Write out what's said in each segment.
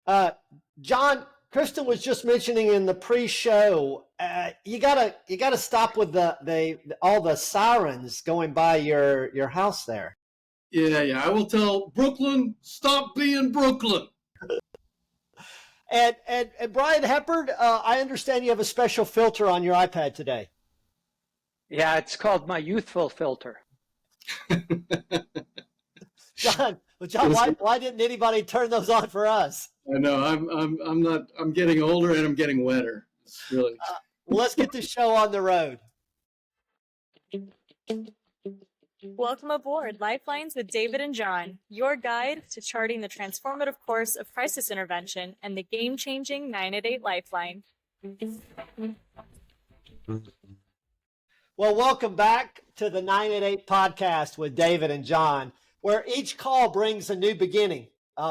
Uh, John, Kristen was just mentioning in the pre-show, you gotta stop with the all the sirens going by your house there. Yeah. I will tell Brooklyn, stop being Brooklyn. And Brian Hepburn, I understand you have a special filter on your iPad today. Yeah, it's called my youthful filter. John, why didn't anybody turn those on for us? I know I'm getting older and I'm getting wetter. It's really. Well, let's get this show on the road. Welcome aboard Lifelines with David and John, your guide to charting the transformative course of crisis intervention and the game-changing 988 Lifeline. Well, welcome back to the 988 podcast with David and John, where each call brings a new beginning.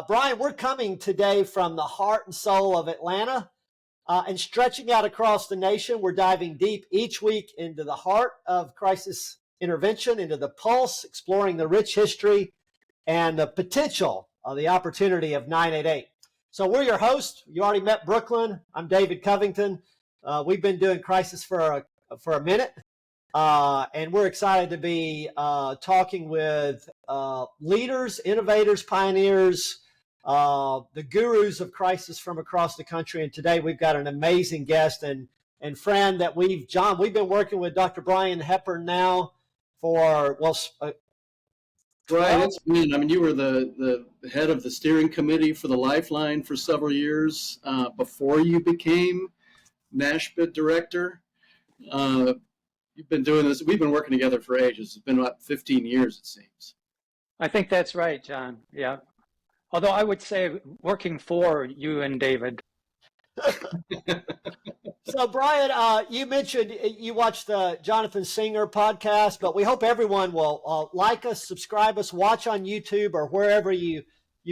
Brian, we're coming today from the heart and soul of Atlanta and stretching out across the nation. We're diving deep each week into the heart of crisis intervention, into the pulse, exploring the rich history and the potential of the opportunity of 988. So we're your hosts. You already met Brooklyn. I'm David Covington. We've been doing crisis for a minute. And we're excited to be talking with leaders, innovators, pioneers, the gurus of crisis from across the country. And today we've got an amazing guest and friend that we've been working with Dr. Brian Hepburn now for, Brian, it's been, I mean, you were the head of the steering committee for the Lifeline for several years before you became NASHBID director. You've been doing this. We've been working together for ages. It's been about 15 years, it seems. I think that's right, John. Yeah. Although I would say working for you and David. So, Brian, you mentioned you watched the Jonathan Singer podcast, but we hope everyone will like us, subscribe us, watch on YouTube or wherever you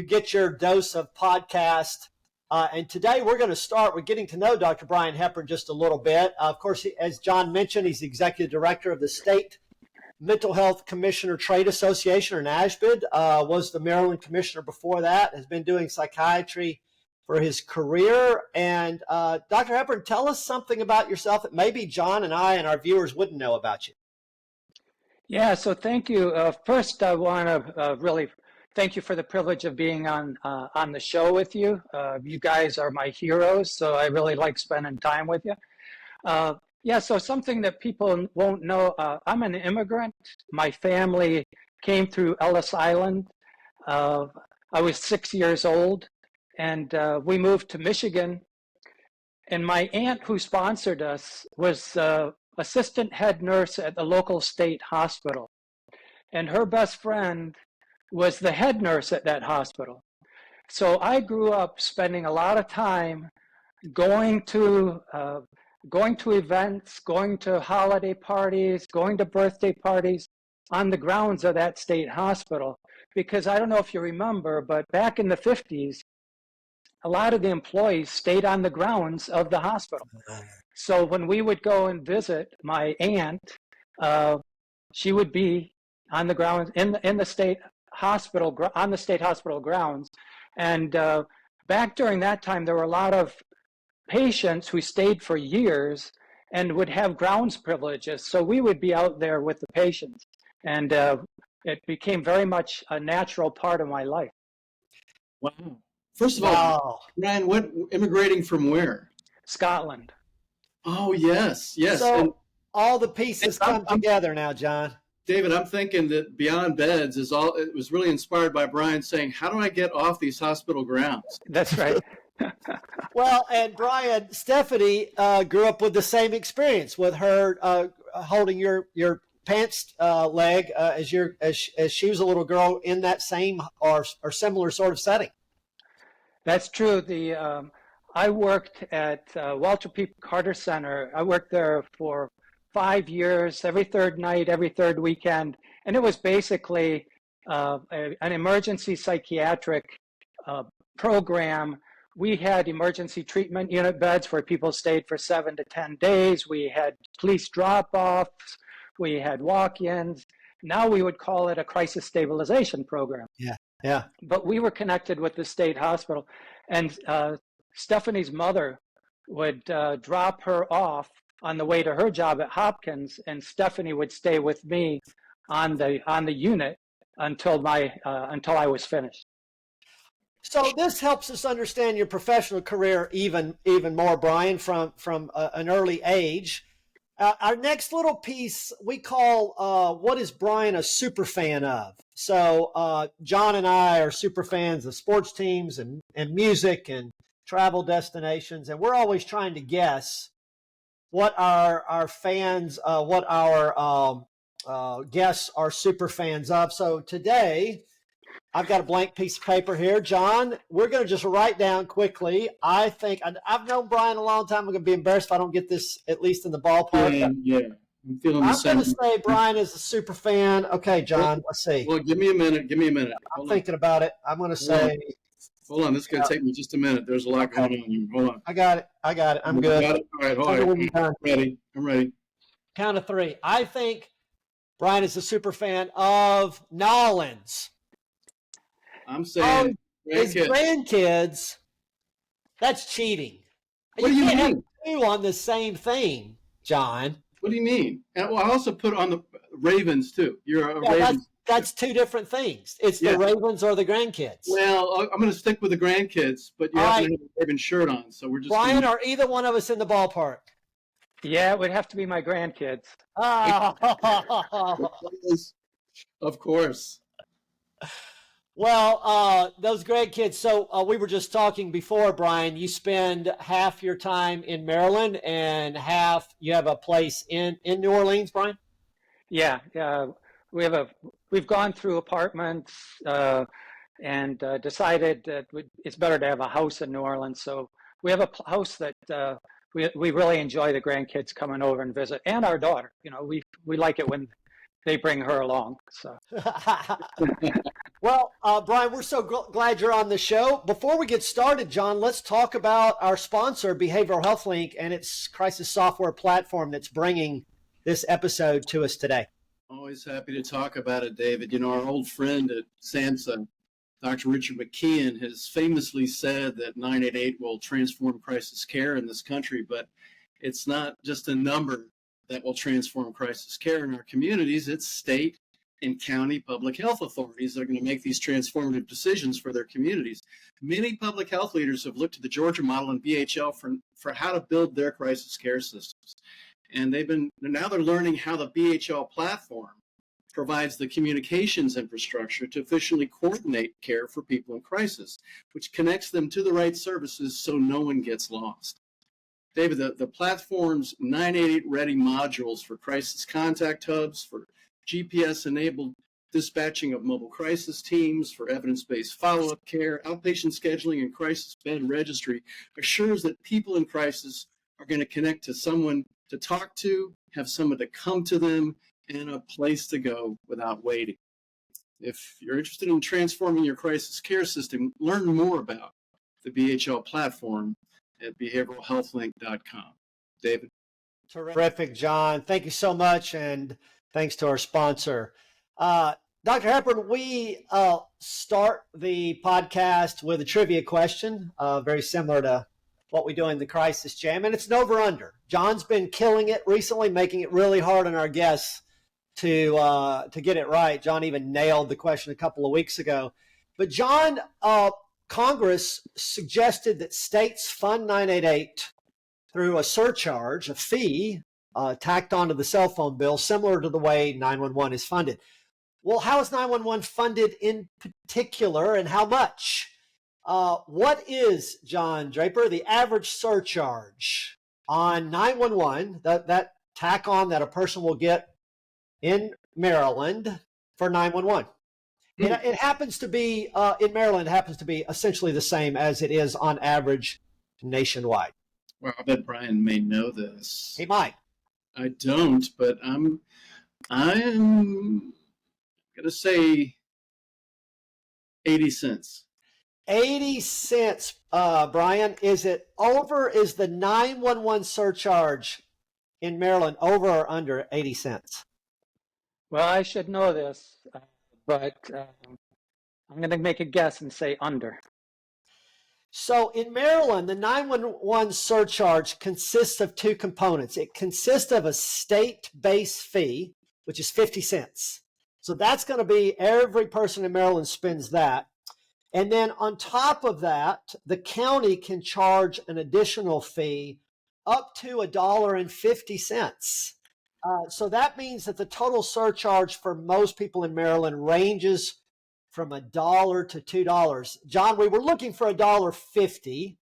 get your dose of podcast. And today we're going to start with getting to know Dr. Brian Hepburn just a little bit. Of course, as John mentioned, he's the executive director of the State Mental Health Commissioner Trade Association, or NASHBID, was the Maryland commissioner before that, has been doing psychiatry for his career. And Dr. Hepburn, tell us something about yourself that maybe John and I and our viewers wouldn't know about you. Yeah, so thank you. First, I want to really thank you for the privilege of being on the show with you. You guys are my heroes, so I really like spending time with you. So something that people won't know, I'm an immigrant. My family came through Ellis Island. I was 6 years old, and we moved to Michigan. And my aunt who sponsored us was assistant head nurse at the local state hospital. And her best friend was the head nurse at that hospital. So I grew up spending a lot of time going to events, going to holiday parties, going to birthday parties on the grounds of that state hospital. Because I don't know if you remember, but back in the 50s, a lot of the employees stayed on the grounds of the hospital. So when we would go and visit my aunt, she would be on the grounds in the state hospital, on the state hospital grounds. And back during that time, there were a lot of patients who stayed for years and would have grounds privileges. So we would be out there with the patients. And it became very much a natural part of my life. Wow. First of all, Brian, immigrating from where? Scotland. Oh, yes. So and all the pieces come together now, John. David, I'm thinking that Beyond Beds it was really inspired by Brian saying, how do I get off these hospital grounds? That's right. Well, and Brian, Stephanie grew up with the same experience with her holding your pants leg as she was a little girl in that same or similar sort of setting. That's true. I worked at Walter P. Carter Center. I worked there for 5 years, every third night, every third weekend. And it was basically an emergency psychiatric program. We had emergency treatment unit beds where people stayed for 7 to 10 days. We had police drop-offs. We had walk-ins. Now we would call it a crisis stabilization program. Yeah. But we were connected with the state hospital. And Stephanie's mother would drop her off on the way to her job at Hopkins, and Stephanie would stay with me on the unit until I was finished. So this helps us understand your professional career even more, Brian, from an early age. Our next little piece we call what is Brian a super fan of? So John and I are super fans of sports teams and music and travel destinations, and we're always trying to guess what our fans, what our guests are super fans of. So today, I've got a blank piece of paper here. John, we're going to just write down quickly. I think I've known Brian a long time. I'm going to be embarrassed if I don't get this at least in the ballpark. Yeah. I'm feeling the same. I'm going to say Brian is a super fan. Okay, John, let's see. Well, give me a minute. I'm thinking about it. I'm going to say. Hold on. This is going to take me just a minute. There's a lot going on here. Hold on. I got it. I'm good. Got it? All right. I'm ready. Count of three. I think Brian is a super fan of Nolans. I'm saying his grandkids. That's cheating. What do you mean? Have two on the same thing, John. What do you mean? And I also put on the Ravens too. You're a Ravens. That's two different things. It's the Ravens or the grandkids. Well, I'm going to stick with the grandkids, but you have to have a Raven shirt on, so we're just. Brian, are either one of us in the ballpark? Yeah, it would have to be my grandkids. Of course. Well, those grandkids. So we were just talking before, Brian. You spend half your time in Maryland and half you have a place in New Orleans, Brian. Yeah. We've gone through apartments and decided that it's better to have a house in New Orleans. So we have a house that we really enjoy the grandkids coming over and visit, and our daughter. You know, we like it when they bring her along. So. Well, Brian, we're so glad you're on the show. Before we get started, John, let's talk about our sponsor, Behavioral Health Link, and its crisis software platform that's bringing this episode to us today. Always happy to talk about it, David. You know, our old friend at SAMHSA, Dr. Richard McKeon, has famously said that 988 will transform crisis care in this country, but it's not just a number that will transform crisis care in our communities. It's state and county public health authorities that are going to make these transformative decisions for their communities. Many public health leaders have looked to the Georgia model and BHL for how to build their crisis care systems. And now they're learning how the BHL platform provides the communications infrastructure to efficiently coordinate care for people in crisis, which connects them to the right services so no one gets lost. David, the platform's 988 ready modules for crisis contact hubs, for GPS-enabled dispatching of mobile crisis teams, for evidence-based follow-up care, outpatient scheduling, and crisis bed registry assures that people in crisis are going to connect to someone to talk to, have someone to come to them, and a place to go without waiting. If you're interested in transforming your crisis care system, learn more about the BHL platform at behavioralhealthlink.com. David? Terrific, John. Thank you so much, and thanks to our sponsor. Dr. Hepburn, we start the podcast with a trivia question, very similar to what we do in the Crisis Jam, and it's an over-under. John's been killing it recently, making it really hard on our guests to get it right. John even nailed the question a couple of weeks ago. But John, Congress suggested that states fund 988 through a surcharge, a fee, tacked onto the cell phone bill, similar to the way 911 is funded. Well, how is 911 funded in particular, and how much? What is, John Draper, the average surcharge on 911, that tack on that a person will get in Maryland for 911? It happens to be, in Maryland, it happens to be essentially the same as it is on average nationwide. Well, I bet Brian may know this. He might. I don't, but I'm going to say 80 cents. 80 cents, Brian. Is it over? Is the 911 surcharge in Maryland over or under 80 cents? Well, I should know this, but I'm going to make a guess and say under. So in Maryland, the 911 surcharge consists of two components. It consists of a state-based fee, which is 50 cents. So that's going to be, every person in Maryland spends that. And then on top of that, the county can charge an additional fee up to $1.50. So that means that the total surcharge for most people in Maryland ranges from $1 to $2. John, we were looking for $1.50.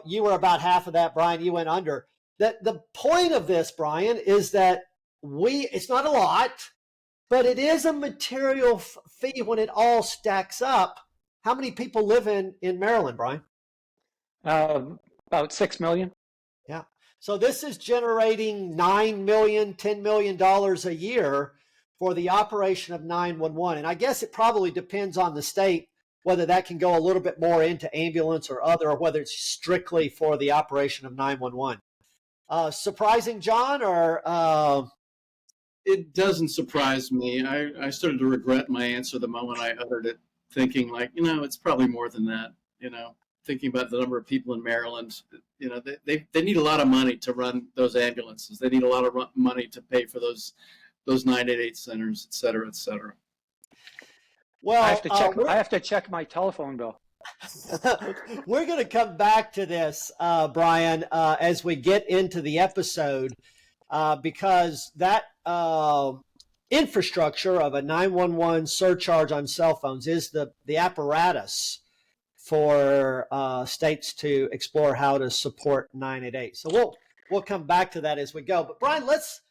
You were about half of that, Brian. You went under. The point of this, Brian, is that it's not a lot, but it is a material fee when it all stacks up. How many people live in Maryland, Brian? About 6 million. Yeah. So this is generating $9 million, $10 million a year for the operation of 911. And I guess it probably depends on the state whether that can go a little bit more into ambulance or other, or whether it's strictly for the operation of 911. Surprising, John, or? It doesn't surprise me. I started to regret my answer the moment I uttered it, thinking like, it's probably more than that, thinking about the number of people in Maryland. They need a lot of money to run those ambulances. They need a lot of money to pay for those 988 centers, et cetera, et cetera. Well, I have to check my telephone bill. We're going to come back to this, Brian, as we get into the episode, because that infrastructure of a 911 surcharge on cell phones is the apparatus for states to explore how to support 988. So we'll come back to that as we go. But Brian, let's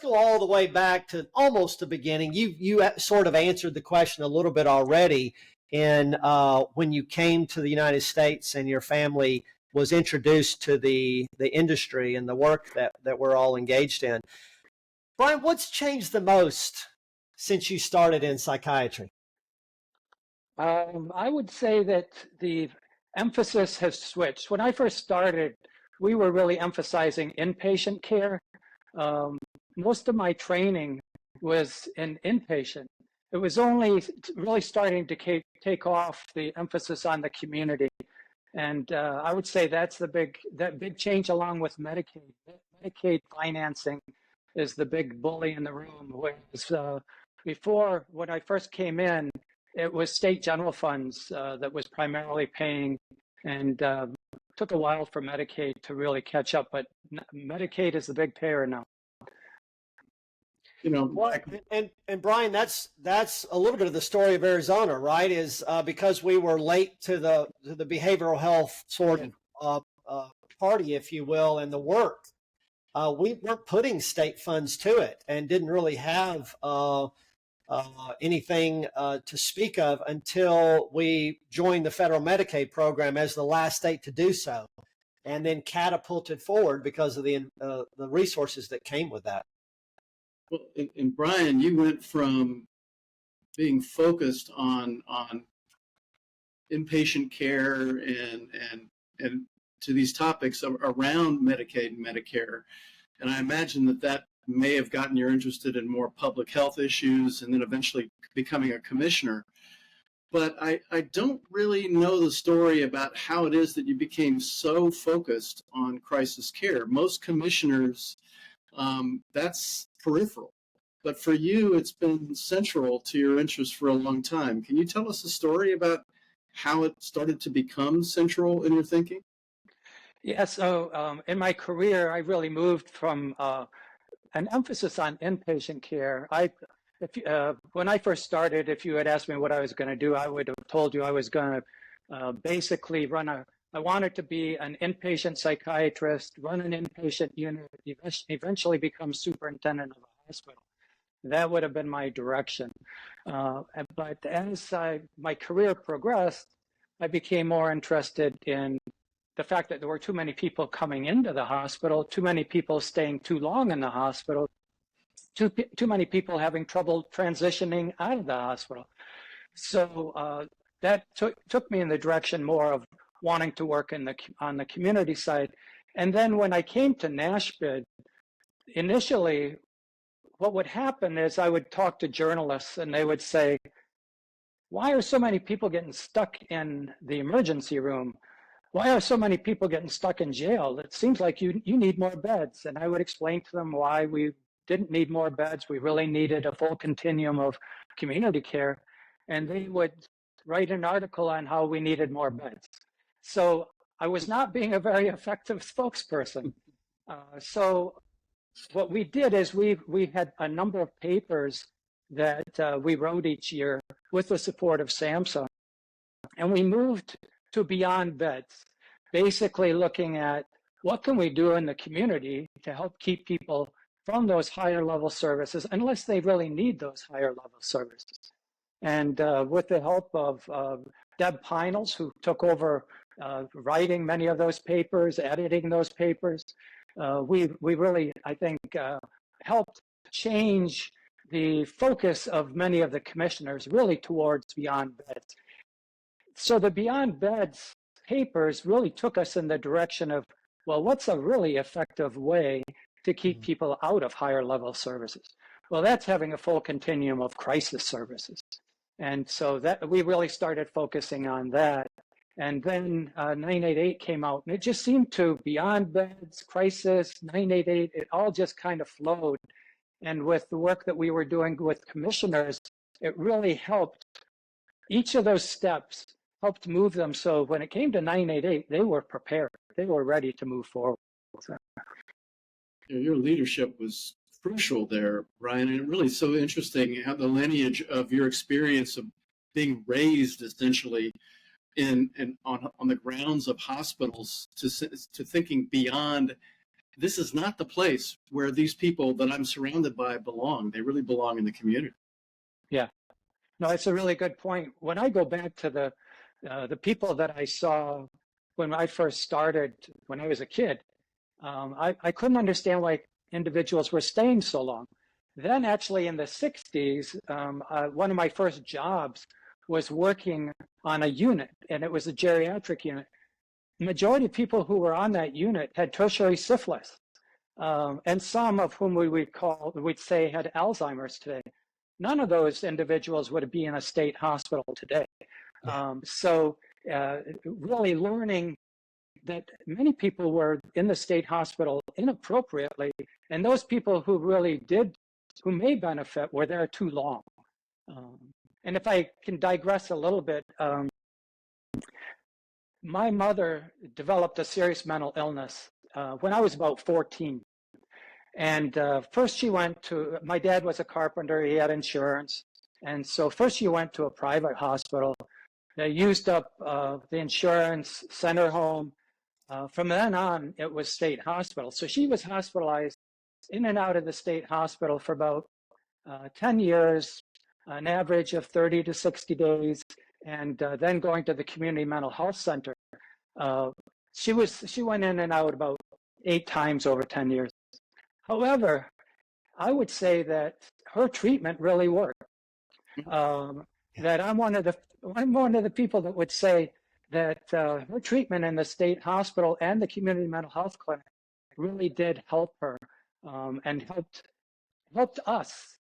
go all the way back to almost the beginning. You sort of answered the question a little bit already in when you came to the United States and your family was introduced to the industry and the work that we're all engaged in. Brian, what's changed the most since you started in psychiatry? I would say that the emphasis has switched. When I first started, we were really emphasizing inpatient care. Most of my training was in inpatient. It was only really starting to take off the emphasis on the community. And I would say that's that big change, along with Medicaid. Medicaid financing is the big bully in the room. Whereas before, when I first came in, it was state general funds that was primarily paying, and took a while for Medicaid to really catch up. But Medicaid is the big payer now. Well, and Brian, that's a little bit of the story of Arizona, right? Is because we were late to the behavioral health sort of party, if you will, and the work. We weren't putting state funds to it, and didn't really have anything to speak of until we joined the federal Medicaid program as the last state to do so, and then catapulted forward because of the resources that came with that. Well, and Brian, you went from being focused on inpatient care and to these topics around Medicaid and Medicare, and I imagine that may have gotten you interested in more public health issues, and then eventually becoming a commissioner. But I don't really know the story about how it is that you became so focused on crisis care. Most commissioners, that's peripheral. But for you, it's been central to your interest for a long time. Can you tell us a story about how it started to become central in your thinking? Yeah, so in my career, I really moved from an emphasis on inpatient care. When I first started, if you had asked me what I was going to do, I would have told you I was going to basically I wanted to be an inpatient psychiatrist, run an inpatient unit, eventually become superintendent of a hospital. That would have been my direction. But as my career progressed, I became more interested in the fact that there were too many people coming into the hospital, too many people staying too long in the hospital, too many people having trouble transitioning out of the hospital. So that took me in the direction more of wanting to work on the community side. And then when I came to NASHBID, initially, what would happen is I would talk to journalists, and they would say, why are so many people getting stuck in the emergency room? Why are so many people getting stuck in jail? It seems like you need more beds. And I would explain to them why we didn't need more beds. We really needed a full continuum of community care. And they would write an article on how we needed more beds. So I was not being a very effective spokesperson. So what we did is we had a number of papers that we wrote each year with the support of Samsung. And we moved to beyond beds, basically looking at what can we do in the community to help keep people from those higher level services, unless they really need those higher level services. And with the help of Deb Pinels, who took over writing many of those papers, editing those papers, we really, I think, helped change the focus of many of the commissioners really towards beyond beds. So the Beyond Beds papers really took us in the direction of, well, what's a really effective way to keep people out of higher level services? Well, that's having a full continuum of crisis services. And so that we really started focusing on that. And then 988 came out, and it just seemed to, Beyond Beds, crisis, 988, it all just kind of flowed. And with the work that we were doing with commissioners, it really helped. Each of those steps helped move them. So when it came to 988, they were prepared. They were ready to move forward. Your leadership was crucial there, Brian, and really so interesting how the lineage of your experience of being raised essentially on the grounds of hospitals to thinking beyond. This is not the place where these people that I'm surrounded by belong. They really belong in the community. Yeah, no, it's a really good point. When I go back to the people that I saw when I first started, when I was a kid, I couldn't understand why individuals were staying so long. Then actually in the 60s, one of my first jobs was working on a unit, and it was a geriatric unit. The majority of people who were on that unit had tertiary syphilis, and some of whom we'd say had Alzheimer's today. None of those individuals would be in a state hospital today. So really learning that many people were in the state hospital inappropriately, and those people who really who may benefit, were there too long. And if I can digress a little bit, my mother developed a serious mental illness when I was about 14. And first she went to, my dad was a carpenter, he had insurance. And so first she went to a private hospital. They used up the insurance, sent her home. From then on, it was state hospital. So she was hospitalized in and out of the state hospital for about 10 years, an average of 30 to 60 days, and then going to the community mental health center. She went in and out about 8 times over 10 years. However, I would say that her treatment really worked. That I'm one of the people that would say that her treatment in the state hospital and the community mental health clinic really did help her, and helped us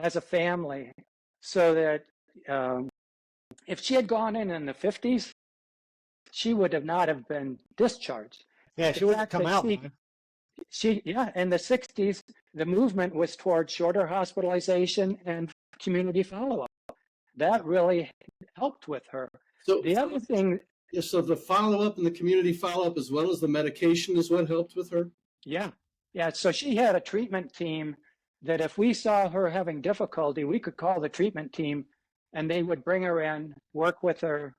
as a family, so that if she had gone in the 50s, she would have not have been discharged. Yeah, she would have come out. In the 60s, the movement was toward shorter hospitalization and community follow-up. That really helped with her. So the other thing, so the follow-up and the community follow-up, as well as the medication, is what helped with her? Yeah. So she had a treatment team that if we saw her having difficulty, we could call the treatment team and they would bring her in, work with her.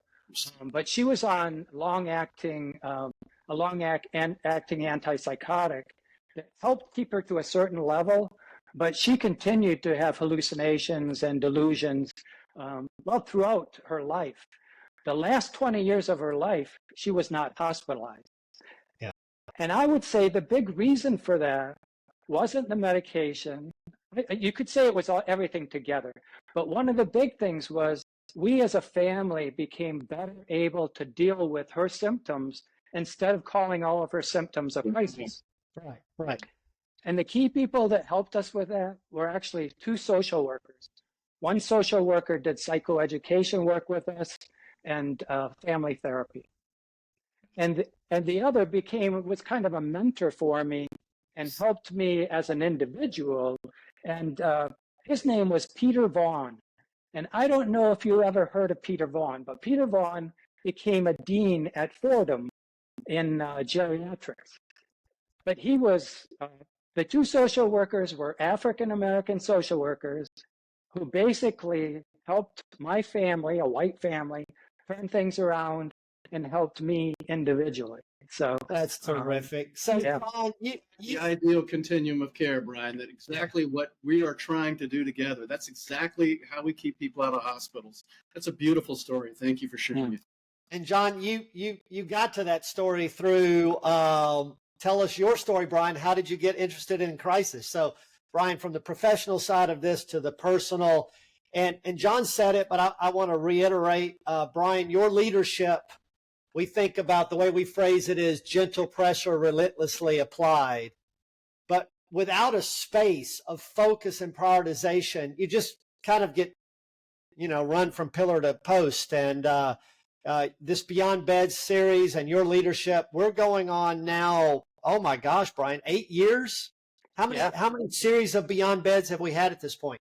But she was on long-acting antipsychotic that helped keep her to a certain level, but she continued to have hallucinations and delusions throughout her life. The last 20 years of her life, she was not hospitalized. Yeah. And I would say the big reason for that wasn't the medication. You could say it was everything together. But one of the big things was we as a family became better able to deal with her symptoms instead of calling all of her symptoms a crisis. Right. And the key people that helped us with that were actually 2 social workers. One social worker did psychoeducation work with us and family therapy. And the other was kind of a mentor for me and helped me as an individual. And his name was Peter Vaughn. And I don't know if you ever heard of Peter Vaughn, but Peter Vaughn became a dean at Fordham in geriatrics. But he was, the two social workers were African-American social workers who basically helped my family, a white family, turn things around and helped me individually. So that's terrific. So, yeah. John, The ideal continuum of care, Brian, that exactly what we are trying to do together. That's exactly how we keep people out of hospitals. That's a beautiful story. Thank you for sharing it. And John, you got to that story through, tell us your story, Brian. How did you get interested in crisis? So, Brian, from the professional side of this to the personal, and John said it, but I want to reiterate, Brian, your leadership, we think about the way we phrase it is gentle pressure relentlessly applied. But without a space of focus and prioritization, you just kind of get, run from pillar to post. And this Beyond Beds series and your leadership, we're going on now, oh my gosh, Brian, 8 years? How many series of Beyond Beds have we had at this point?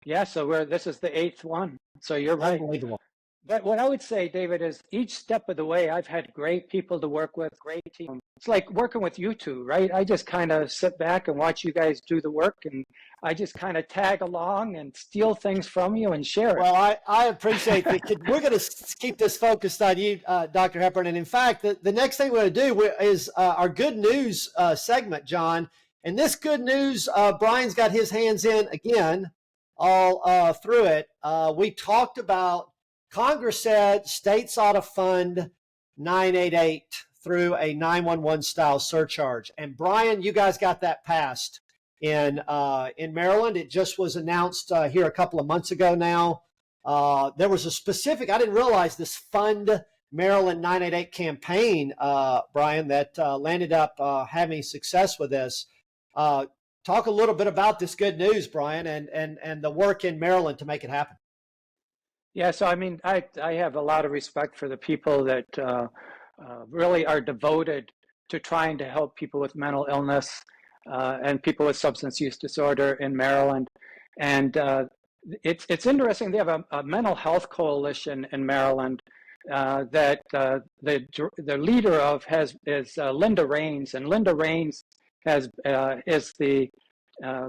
Yeah, so this is the 8th one. So you're right. Unbelievable. But what I would say, David, is each step of the way, I've had great people to work with, great team. It's like working with you two, right? I just kind of sit back and watch you guys do the work, and I just kind of tag along and steal things from you and share it. Well, I appreciate that. We're going to keep this focused on you, Dr. Hepburn. And in fact, the next thing we're going to do is our good news segment, John. And this good news, Brian's got his hands in again, all through it. We talked about Congress said states ought to fund 988 through a 911 style surcharge. And Brian, you guys got that passed in Maryland. It just was announced here a couple of months ago now. There was a specific, I didn't realize this Fund Maryland 988 campaign, Brian, that landed up having success with this. Talk a little bit about this good news, Brian, and the work in Maryland to make it happen. Yeah, so I mean, I have a lot of respect for the people that really are devoted to trying to help people with mental illness and people with substance use disorder in Maryland. And it's interesting, they have a mental health coalition in Maryland that the leader of is Linda Raines, and Linda Raines is the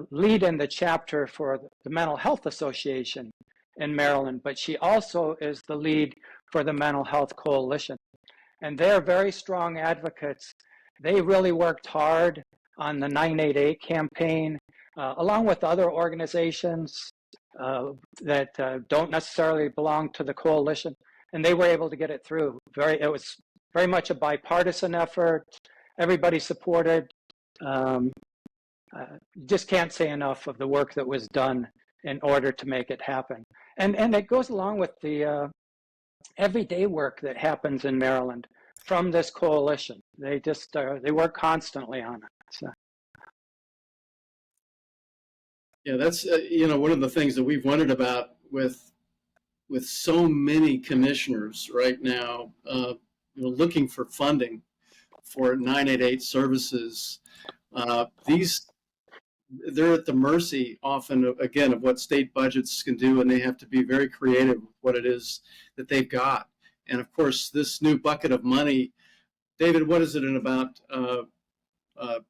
lead in the chapter for the Mental Health Association in Maryland, but she also is the lead for the Mental Health Coalition. And they're very strong advocates. They really worked hard on the 988 campaign, along with other organizations that don't necessarily belong to the coalition. And they were able to get it through. It was very much a bipartisan effort. Everybody supported. Just can't say enough of the work that was done in order to make it happen. And it goes along with the everyday work that happens in Maryland from this coalition. They just they work constantly on it. So. Yeah, that's one of the things that we've wondered about with so many commissioners right now, looking for funding for 988 services. They're at the mercy often, again, of what state budgets can do, and they have to be very creative with what it is that they've got. And of course, this new bucket of money, David, what is it in about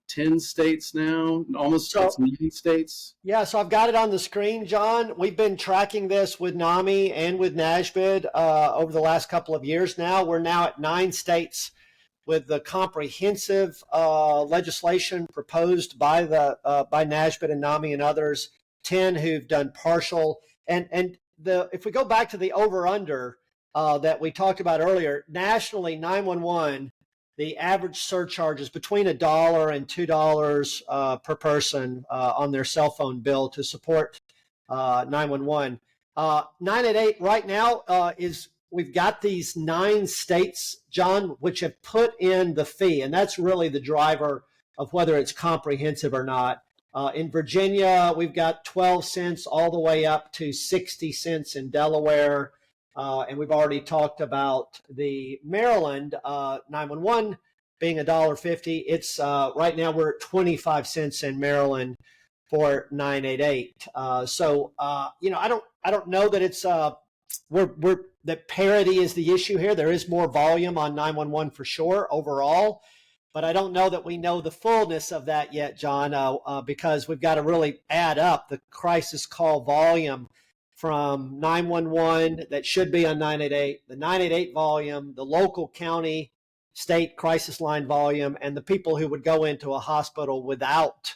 10 states now? Almost 9 states? Yeah, so I've got it on the screen, John. We've been tracking this with NAMI and with NASHBID over the last couple of years now. We're now at 9 states with the comprehensive legislation proposed by NASHBID and NAMI and others, 10 who've done partial. And if we go back to the over-under that we talked about earlier, nationally, 911, the average surcharge is between $1 and $2 per person on their cell phone bill to support 911. 988 right now we've got these 9 states, John, which have put in the fee, and that's really the driver of whether it's comprehensive or not. In Virginia, we've got 12 cents all the way up to 60 cents in Delaware. And we've already talked about the Maryland 911 being $1.50. It's right now we're at 25 cents in Maryland for 988. I don't know that it's that parity is the issue here. There is more volume on 911 for sure overall, but I don't know that we know the fullness of that yet, John, because we've got to really add up the crisis call volume from 911 that should be on 988, the 988 volume, the local county state crisis line volume, and the people who would go into a hospital without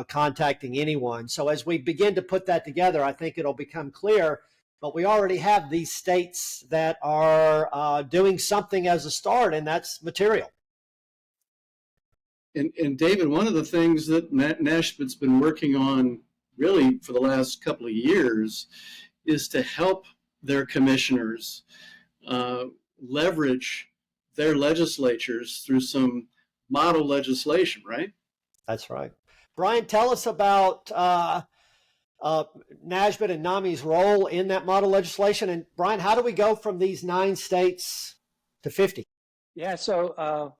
contacting anyone. So as we begin to put that together, I think it'll become clear. But we already have these states that are doing something as a start, and that's material. And David, one of the things that NASHP's been working on really for the last couple of years is to help their commissioners leverage their legislatures through some model legislation, right? That's right. Brian, tell us about NASHP and NAMI's role in that model legislation. And Brian, how do we go from these 9 states to 50? Yeah, so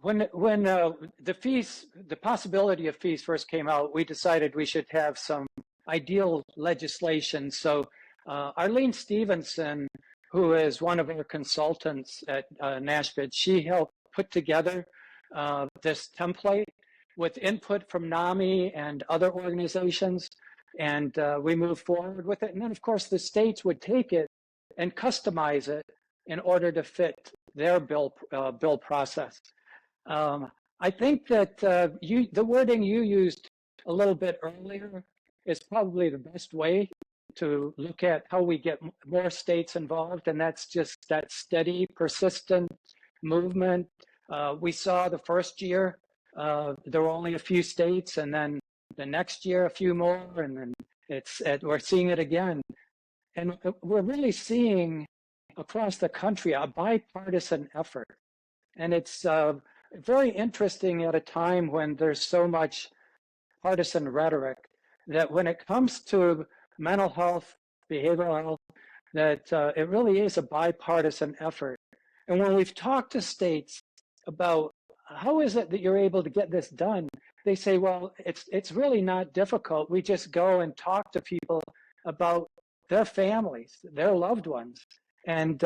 when the possibility of fees first came out, we decided we should have some ideal legislation. So Arlene Stevenson, who is one of our consultants at NASHP, she helped put together this template with input from NAMI and other organizations, and we moved forward with it. And then, of course, the states would take it and customize it in order to fit their bill process. I think that the wording you used a little bit earlier is probably the best way to look at how we get more states involved, and that's just that steady, persistent movement. We saw the first year there were only a few states, and then the next year a few more, and then we're seeing it again. And we're really seeing across the country a bipartisan effort. And it's very interesting at a time when there's so much partisan rhetoric, that when it comes to mental health, behavioral health, that it really is a bipartisan effort. And when we've talked to states about how is it that you're able to get this done, they say, well, it's really not difficult. We just go and talk to people about their families, their loved ones, and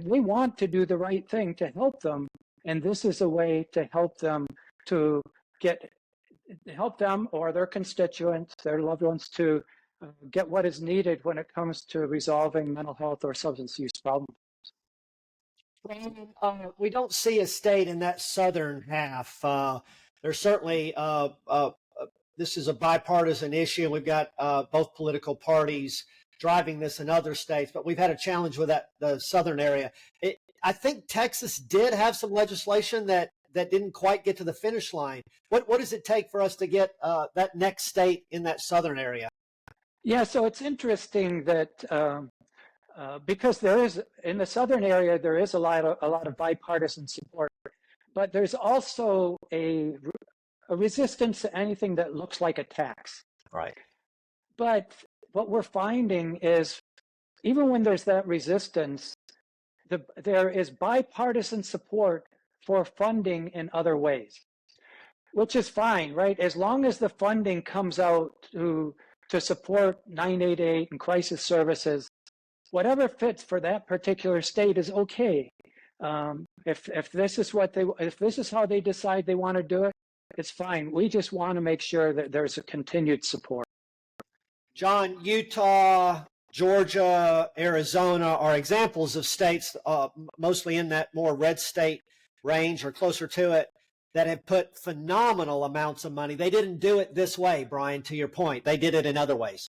we want to do the right thing to help them. And this is a way to help them or their constituents, their loved ones, to get what is needed when it comes to resolving mental health or substance use problems. We don't see a state in that southern half. There's certainly, this is a bipartisan issue, and we've got both political parties driving this in other states, but we've had a challenge with the southern area. I think Texas did have some legislation that didn't quite get to the finish line. What does it take for us to get that next state in that southern area? Yeah, so it's interesting that because there is, in the southern area, there is a lot of bipartisan support, but there's also a resistance to anything that looks like a tax. Right. But what we're finding is, even when there's that resistance, there is bipartisan support for funding in other ways, which is fine, right? As long as the funding comes out to support 988 and crisis services, whatever fits for that particular state is okay. If this is how they decide they want to do it, it's fine. We just want to make sure that there's a continued support. John, Utah, Georgia, Arizona are examples of states, mostly in that more red state range or closer to it, that have put phenomenal amounts of money. They didn't do it this way, Brian, to your point. They did it in other ways.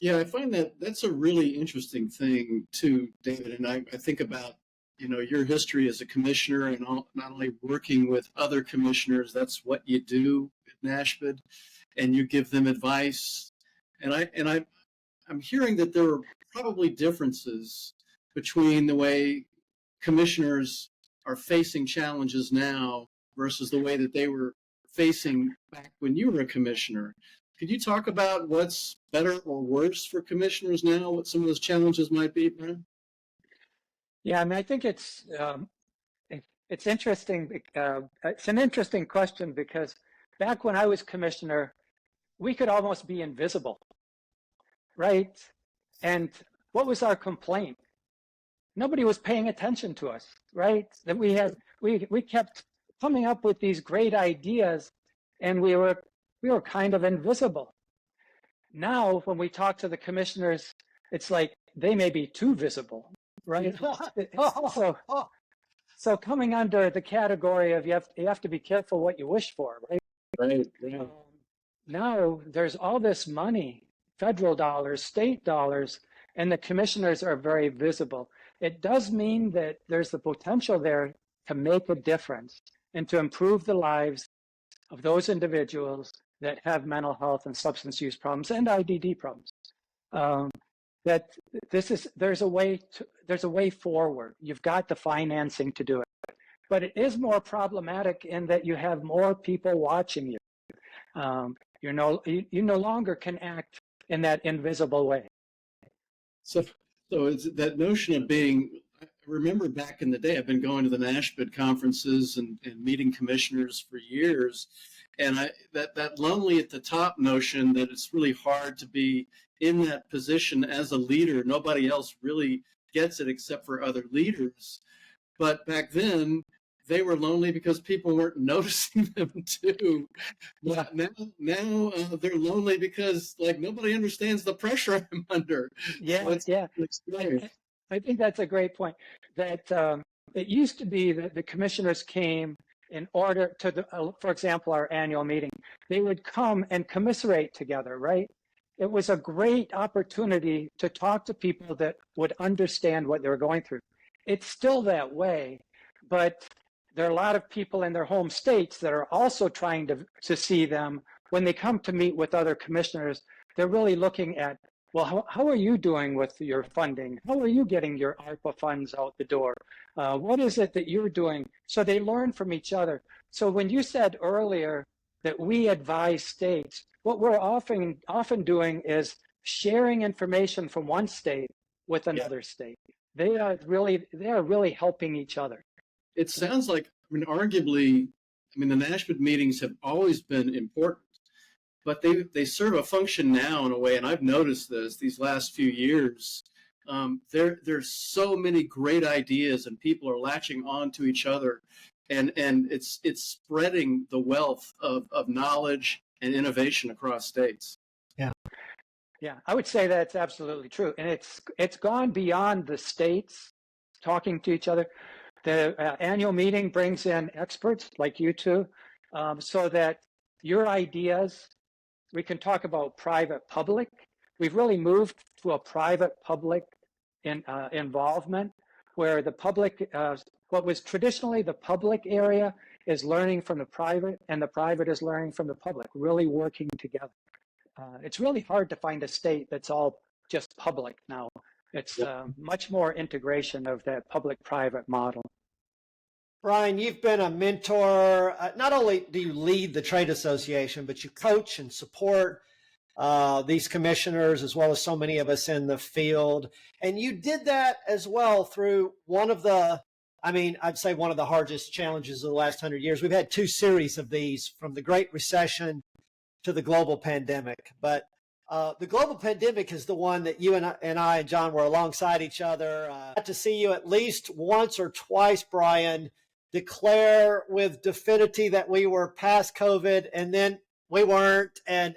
Yeah, I find that's a really interesting thing too, David. And I think about, your history as a commissioner and not only working with other commissioners, that's what you do at NASHP, and you give them advice. And I'm hearing that there are probably differences between the way commissioners are facing challenges now versus the way that they were facing back when you were a commissioner. Could you talk about what's better or worse for commissioners now, what some of those challenges might be, Brian? Yeah, I mean, I think it's interesting. It's an interesting question because back when I was commissioner, we could almost be invisible, right? And what was our complaint? Nobody was paying attention to us, right? That we kept coming up with these great ideas, and we were kind of invisible. Now, when we talk to the commissioners, it's like they may be too visible, right? So coming under the category of you have to be careful what you wish for, right? Right. Yeah. Now there's all this money, federal dollars, state dollars, and the commissioners are very visible. It does mean that there's the potential there to make a difference and to improve the lives of those individuals that have mental health and substance use problems and IDD problems. There's a way forward. You've got the financing to do it, but it is more problematic in that you have more people watching you. You no longer can act in that invisible way. So it's that notion of being. I remember back in the day, I've been going to the NASHBID conferences and meeting commissioners for years, and that lonely at the top notion that it's really hard to be in that position as a leader. Nobody else really gets it except for other leaders. But back then, they were lonely because people weren't noticing them too. But now they're lonely because like nobody understands the pressure I'm under. Yeah, yeah. I think that's a great point. That it used to be that the commissioners came in order to, for example, our annual meeting. They would come and commiserate together, right? It was a great opportunity to talk to people that would understand what they were going through. It's still that way, but there are a lot of people in their home states that are also trying to see them. When they come to meet with other commissioners, they're really looking at, well, how are you doing with your funding? How are you getting your ARPA funds out the door? What is it that you're doing? So they learn from each other. So when you said earlier that we advise states, what we're often doing is sharing information from one state with another state. They are really helping each other. It sounds like, arguably, the NASHBID meetings have always been important, but they serve a function now in a way, and I've noticed this these last few years. There's so many great ideas, and people are latching on to each other, and it's spreading the wealth of knowledge and innovation across states. Yeah, I would say that's absolutely true, and it's gone beyond the states talking to each other. The annual meeting brings in experts like you two, so that your ideas, we can talk about private-public. We've really moved to a private-public involvement, where the public, what was traditionally the public area, is learning from the private, and the private is learning from the public, really working together. It's really hard to find a state that's all just public now. It's much more integration of that public-private model. Brian, you've been a mentor. Not only do you lead the trade association, but you coach and support these commissioners as well as so many of us in the field. And you did that as well through one of the, I'd say one of the hardest challenges of the last 100 years. We've had two series of these, from the Great Recession to the global pandemic. But the global pandemic is the one that you and I and John were alongside each other. I got to see you at least once or twice, Brian, declare with definity that we were past COVID, and then we weren't. And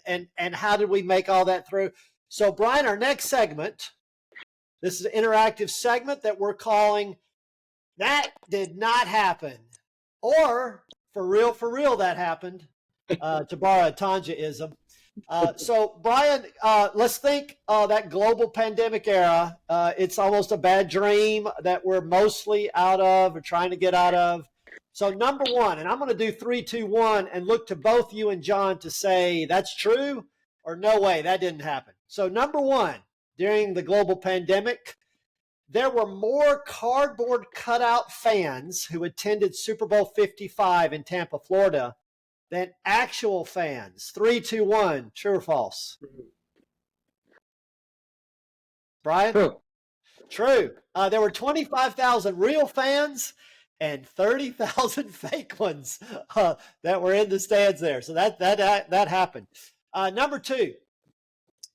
how did we make all that through? So, Brian, our next segment, this is an interactive segment that we're calling That Did Not Happen, or For Real, That Happened, to borrow a Tanja-ism. So, Brian, let's think that global pandemic era. It's almost a bad dream that we're mostly out of or trying to get out of. So, number one, and I'm going to do 3, 2, 1 and look to both you and John to say that's true or no way, that didn't happen. So, number one, during the global pandemic, there were more cardboard cutout fans who attended Super Bowl 55 in Tampa, Florida, than actual fans. 3, 2, 1. True or false? Brian? True. True. There were 25,000 real fans and 30,000 fake ones that were in the stands there. So that happened. Number 2,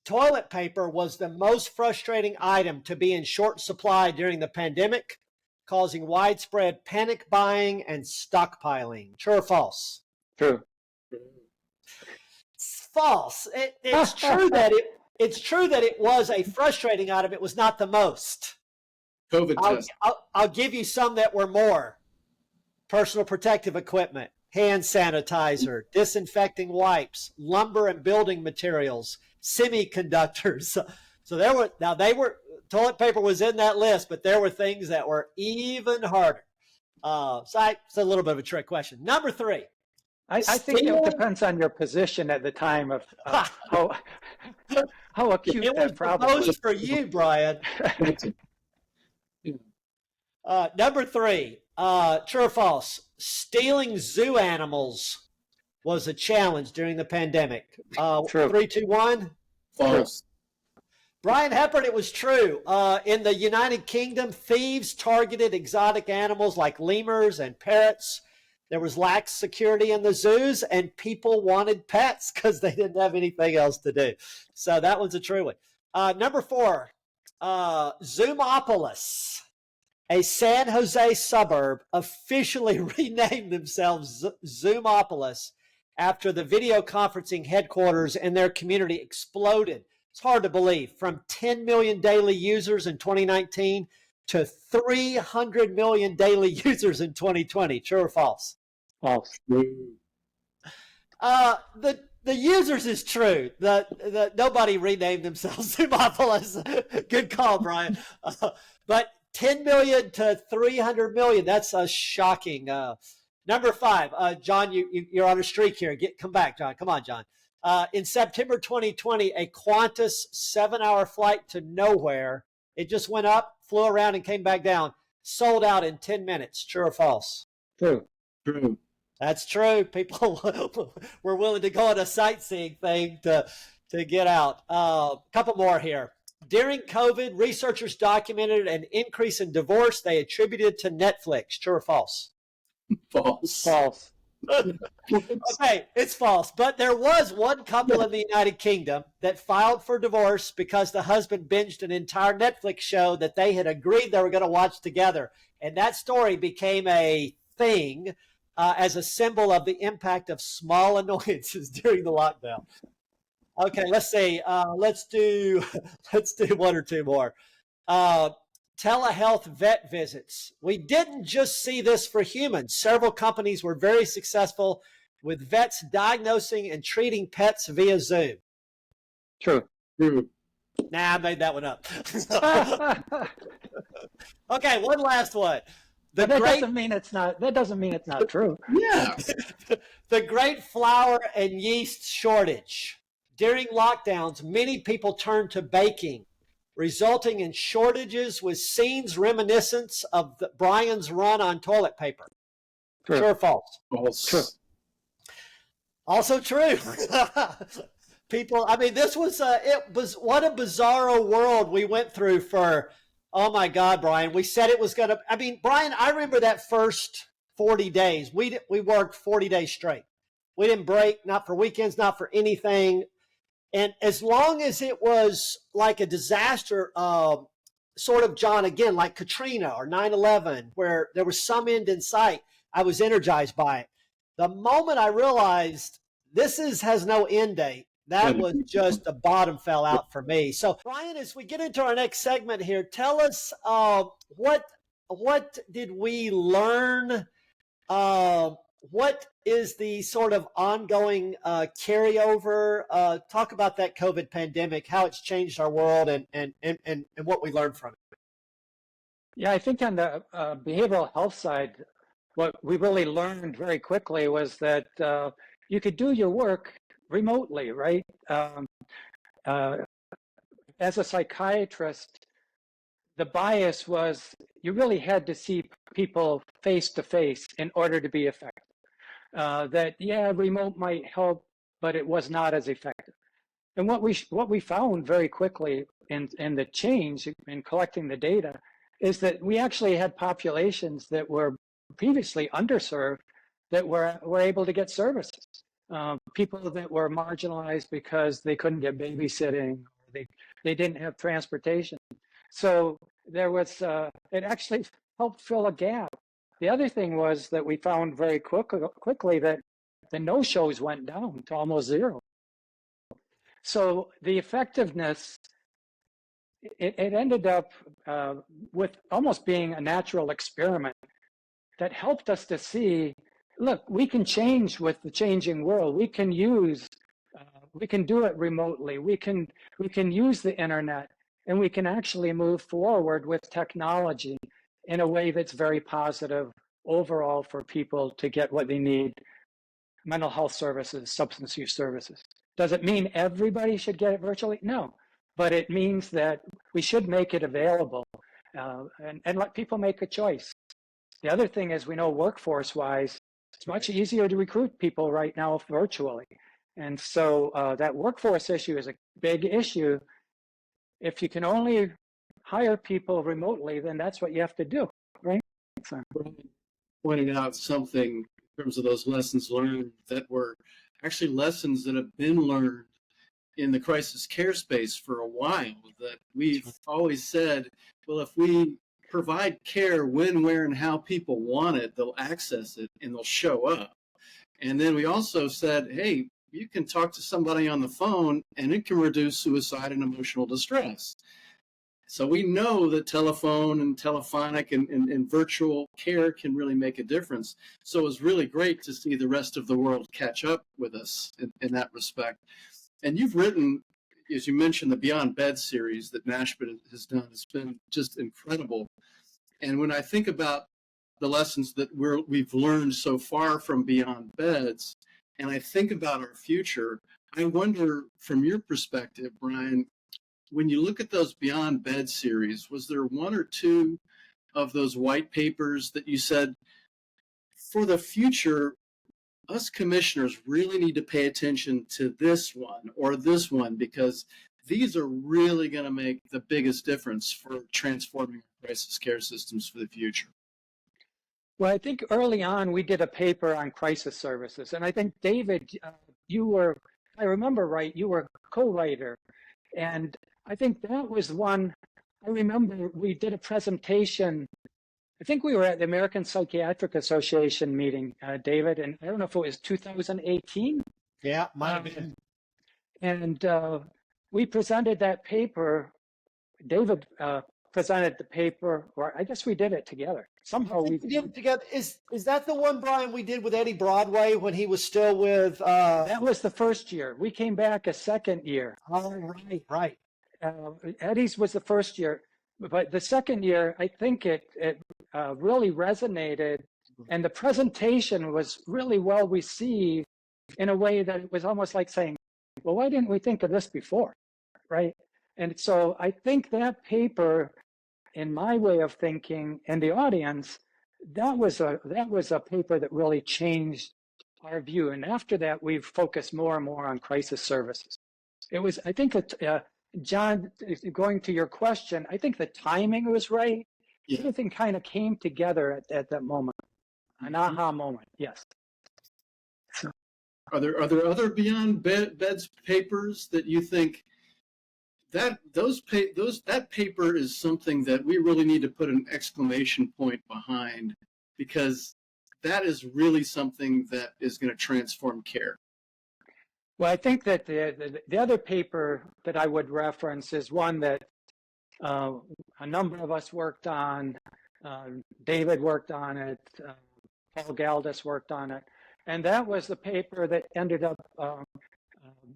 toilet paper was the most frustrating item to be in short supply during the pandemic, causing widespread panic buying and stockpiling. True or false? True. It's false. It's true that it's true that it was a frustrating item. It was not the most. COVID test. I'll give you some that were more. Personal protective equipment, hand sanitizer, disinfecting wipes, lumber and building materials, semiconductors. So toilet paper was in that list, but there were things that were even harder. So it's a little bit of a trick question. Number 3. I think it depends on your position at the time of how acute It was that problem was. proposed for you, Brian. Number 3, true or false? Stealing zoo animals was a challenge during the pandemic. True. 3, 2, 1. False. Brian Hepburn, it was true. In the United Kingdom, thieves targeted exotic animals like lemurs and parrots. There was lax security in the zoos, and people wanted pets because they didn't have anything else to do. So that was a true one. Number 4, Zoomopolis, a San Jose suburb, officially renamed themselves Zoomopolis after the video conferencing headquarters in their community exploded. It's hard to believe. From 10 million daily users in 2019 to 300 million daily users in 2020. True or false? False. The users is true. The nobody renamed themselves Zoomopolis. Good call, Brian. But 10 million to 300 million. That's a shocking. Number 5, John, you're on a streak here. Come back, John. Come on, John. In September 2020, a Qantas 7-hour flight to nowhere. It just went up, flew around, and came back down. Sold out in 10 minutes. True or false? True. True. That's true. People were willing to go on a sightseeing thing to get out. A couple more here. During COVID, researchers documented an increase in divorce they attributed to Netflix. True or false? False. False. Okay, it's false. But there was one couple in the United Kingdom that filed for divorce because the husband binged an entire Netflix show that they had agreed they were going to watch together. And that story became a thing as a symbol of the impact of small annoyances during the lockdown. Okay, let's see. Let's do 1 or 2 more. Telehealth vet visits. We didn't just see this for humans. Several companies were very successful with vets diagnosing and treating pets via Zoom. True. True. Nah, I made that one up. Okay, one last one. That doesn't mean it's not true. Yeah. The great flour and yeast shortage. During lockdowns, many people turned to baking, resulting in shortages with scenes reminiscent of Brian's run on toilet paper. True. True or false? False. True. Also true. People, I mean, it was what a bizarro world we went through for, oh my God, Brian. We said it was going to, I mean, Brian, I remember that first 40 days. We worked 40 days straight. We didn't break, not for weekends, not for anything. And as long as it was like a disaster, sort of, John, again, like Katrina or 9/11, where there was some end in sight, I was energized by it. The moment I realized this has no end date, that was just the bottom fell out for me. So, Brian, as we get into our next segment here, tell us what did we learn? What is the sort of ongoing carryover? Talk about that COVID pandemic, how it's changed our world, and what we learned from it. Yeah, I think on the behavioral health side, what we really learned very quickly was that you could do your work remotely, right? As a psychiatrist, the bias was you really had to see people face to face in order to be effective. that, yeah, remote might help, but it was not as effective. And what we found very quickly in the change in collecting the data is that we actually had populations that were previously underserved that were able to get services. People that were marginalized because they couldn't get babysitting, or they didn't have transportation. So there was, it actually helped fill a gap. The other thing was that we found very quickly that the no-shows went down to almost zero. So the effectiveness, it ended up with almost being a natural experiment that helped us to see, look, we can change with the changing world. We can use, we can do it remotely. We can use the internet, and we can actually move forward with technology in a way that's very positive overall for people to get what they need: mental health services, substance use services. Does it mean everybody should get it virtually? No, but it means that we should make it available and let people make a choice. The other thing is, we know workforce-wise, it's much easier to recruit people right now virtually. And so that workforce issue is a big issue. If you can only hire people remotely, then that's what you have to do, right? So. Pointing out something in terms of those lessons learned that were actually lessons that have been learned in the crisis care space for a while, that we've always said, well, if we provide care when, where, and how people want it, they'll access it and they'll show up. And then we also said, hey, you can talk to somebody on the phone and it can reduce suicide and emotional distress. So we know that telephone and telephonic and virtual care can really make a difference. So it was really great to see the rest of the world catch up with us in that respect. And you've written, as you mentioned, the Beyond Bed series that Nashville has done. It's been just incredible. And when I think about the lessons that we've learned so far from Beyond Beds, and I think about our future, I wonder, from your perspective, Brian, when you look at those Beyond Bed series, was there one or two of those white papers that you said, for the future, us commissioners really need to pay attention to this one or this one, because these are really going to make the biggest difference for transforming crisis care systems for the future? Well, I think early on we did a paper on crisis services, and I think, David, you were, if I remember right, you were co-writer, and I think that was one. I remember we did a presentation. I think we were at the American Psychiatric Association meeting, David, and I don't know if it was 2018. Yeah, might have been. And we presented that paper. David presented the paper, or I guess we did it together. Somehow we did it together. Is that the one, Brian, we did with Eddie Broadway when he was still with? That was the first year. We came back a second year. Oh, right. Eddie's was the first year, but the second year, I think it really resonated, and the presentation was really well received in a way that it was almost like saying, well, why didn't we think of this before, right? And so I think that paper, in my way of thinking, and the audience, that was a paper that really changed our view. And after that, we've focused more and more on crisis services. It was, I think, John, going to your question, I think the timing was right. Yeah. Everything kind of came together at that moment, an aha moment. Yes. So. Are there other Beyond Beds papers that you think that that paper is something that we really need to put an exclamation point behind, because that is really something that is going to transform care? Well, I think that the other paper that I would reference is one that a number of us worked on. David worked on it. Paul Galdis worked on it. And that was the paper that ended up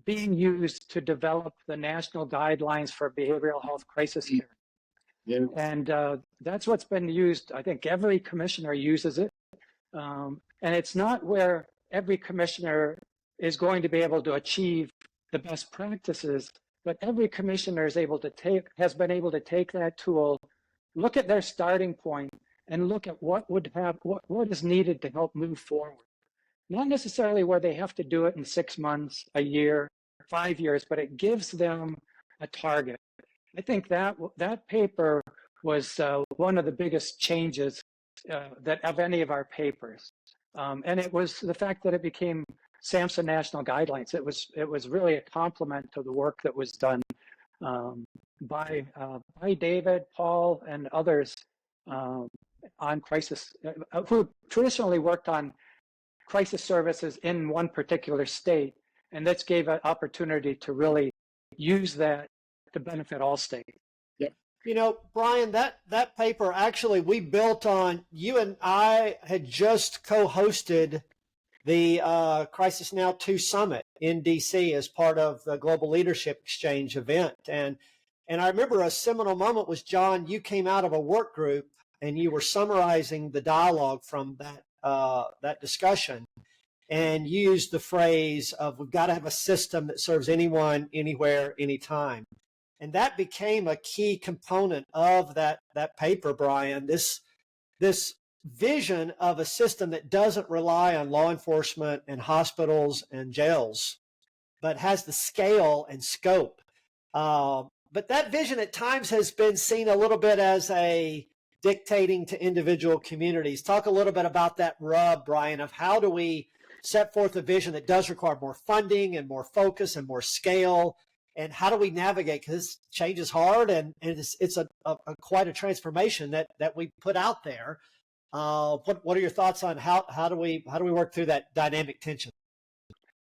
being used to develop the national guidelines for behavioral health crisis care. Yeah. And that's what's been used. I think every commissioner uses it. And it's not where every commissioner is going to be able to achieve the best practices, but every commissioner has been able to take that tool, look at their starting point, and look at what is needed to help move forward. not necessarily where they have to do it in 6 months, a year, 5 years, but it gives them a target. I think that paper was one of the biggest changes that of any of our papers, and it was the fact that it became SAMHSA national guidelines. It was really a complement to the work that was done by David, Paul, and others on crisis, who traditionally worked on crisis services in one particular state, and this gave an opportunity to really use that to benefit all states. Yep. You know, Brian, that paper actually we built on. You and I had just co-hosted the Crisis Now 2 Summit in DC as part of the Global Leadership Exchange event. And I remember a seminal moment was, John, you came out of a work group and you were summarizing the dialogue from that discussion. And used the phrase of, we've got to have a system that serves anyone, anywhere, anytime. And that became a key component of that paper, Brian, this vision of a system that doesn't rely on law enforcement and hospitals and jails, but has the scale and scope. But that vision at times has been seen a little bit as a dictating to individual communities. Talk a little bit about that rub, Brian, of how do we set forth a vision that does require more funding and more focus and more scale, and how do we navigate, because change is hard and it's a quite a transformation that we put out there. What are your thoughts on how do we work through that dynamic tension?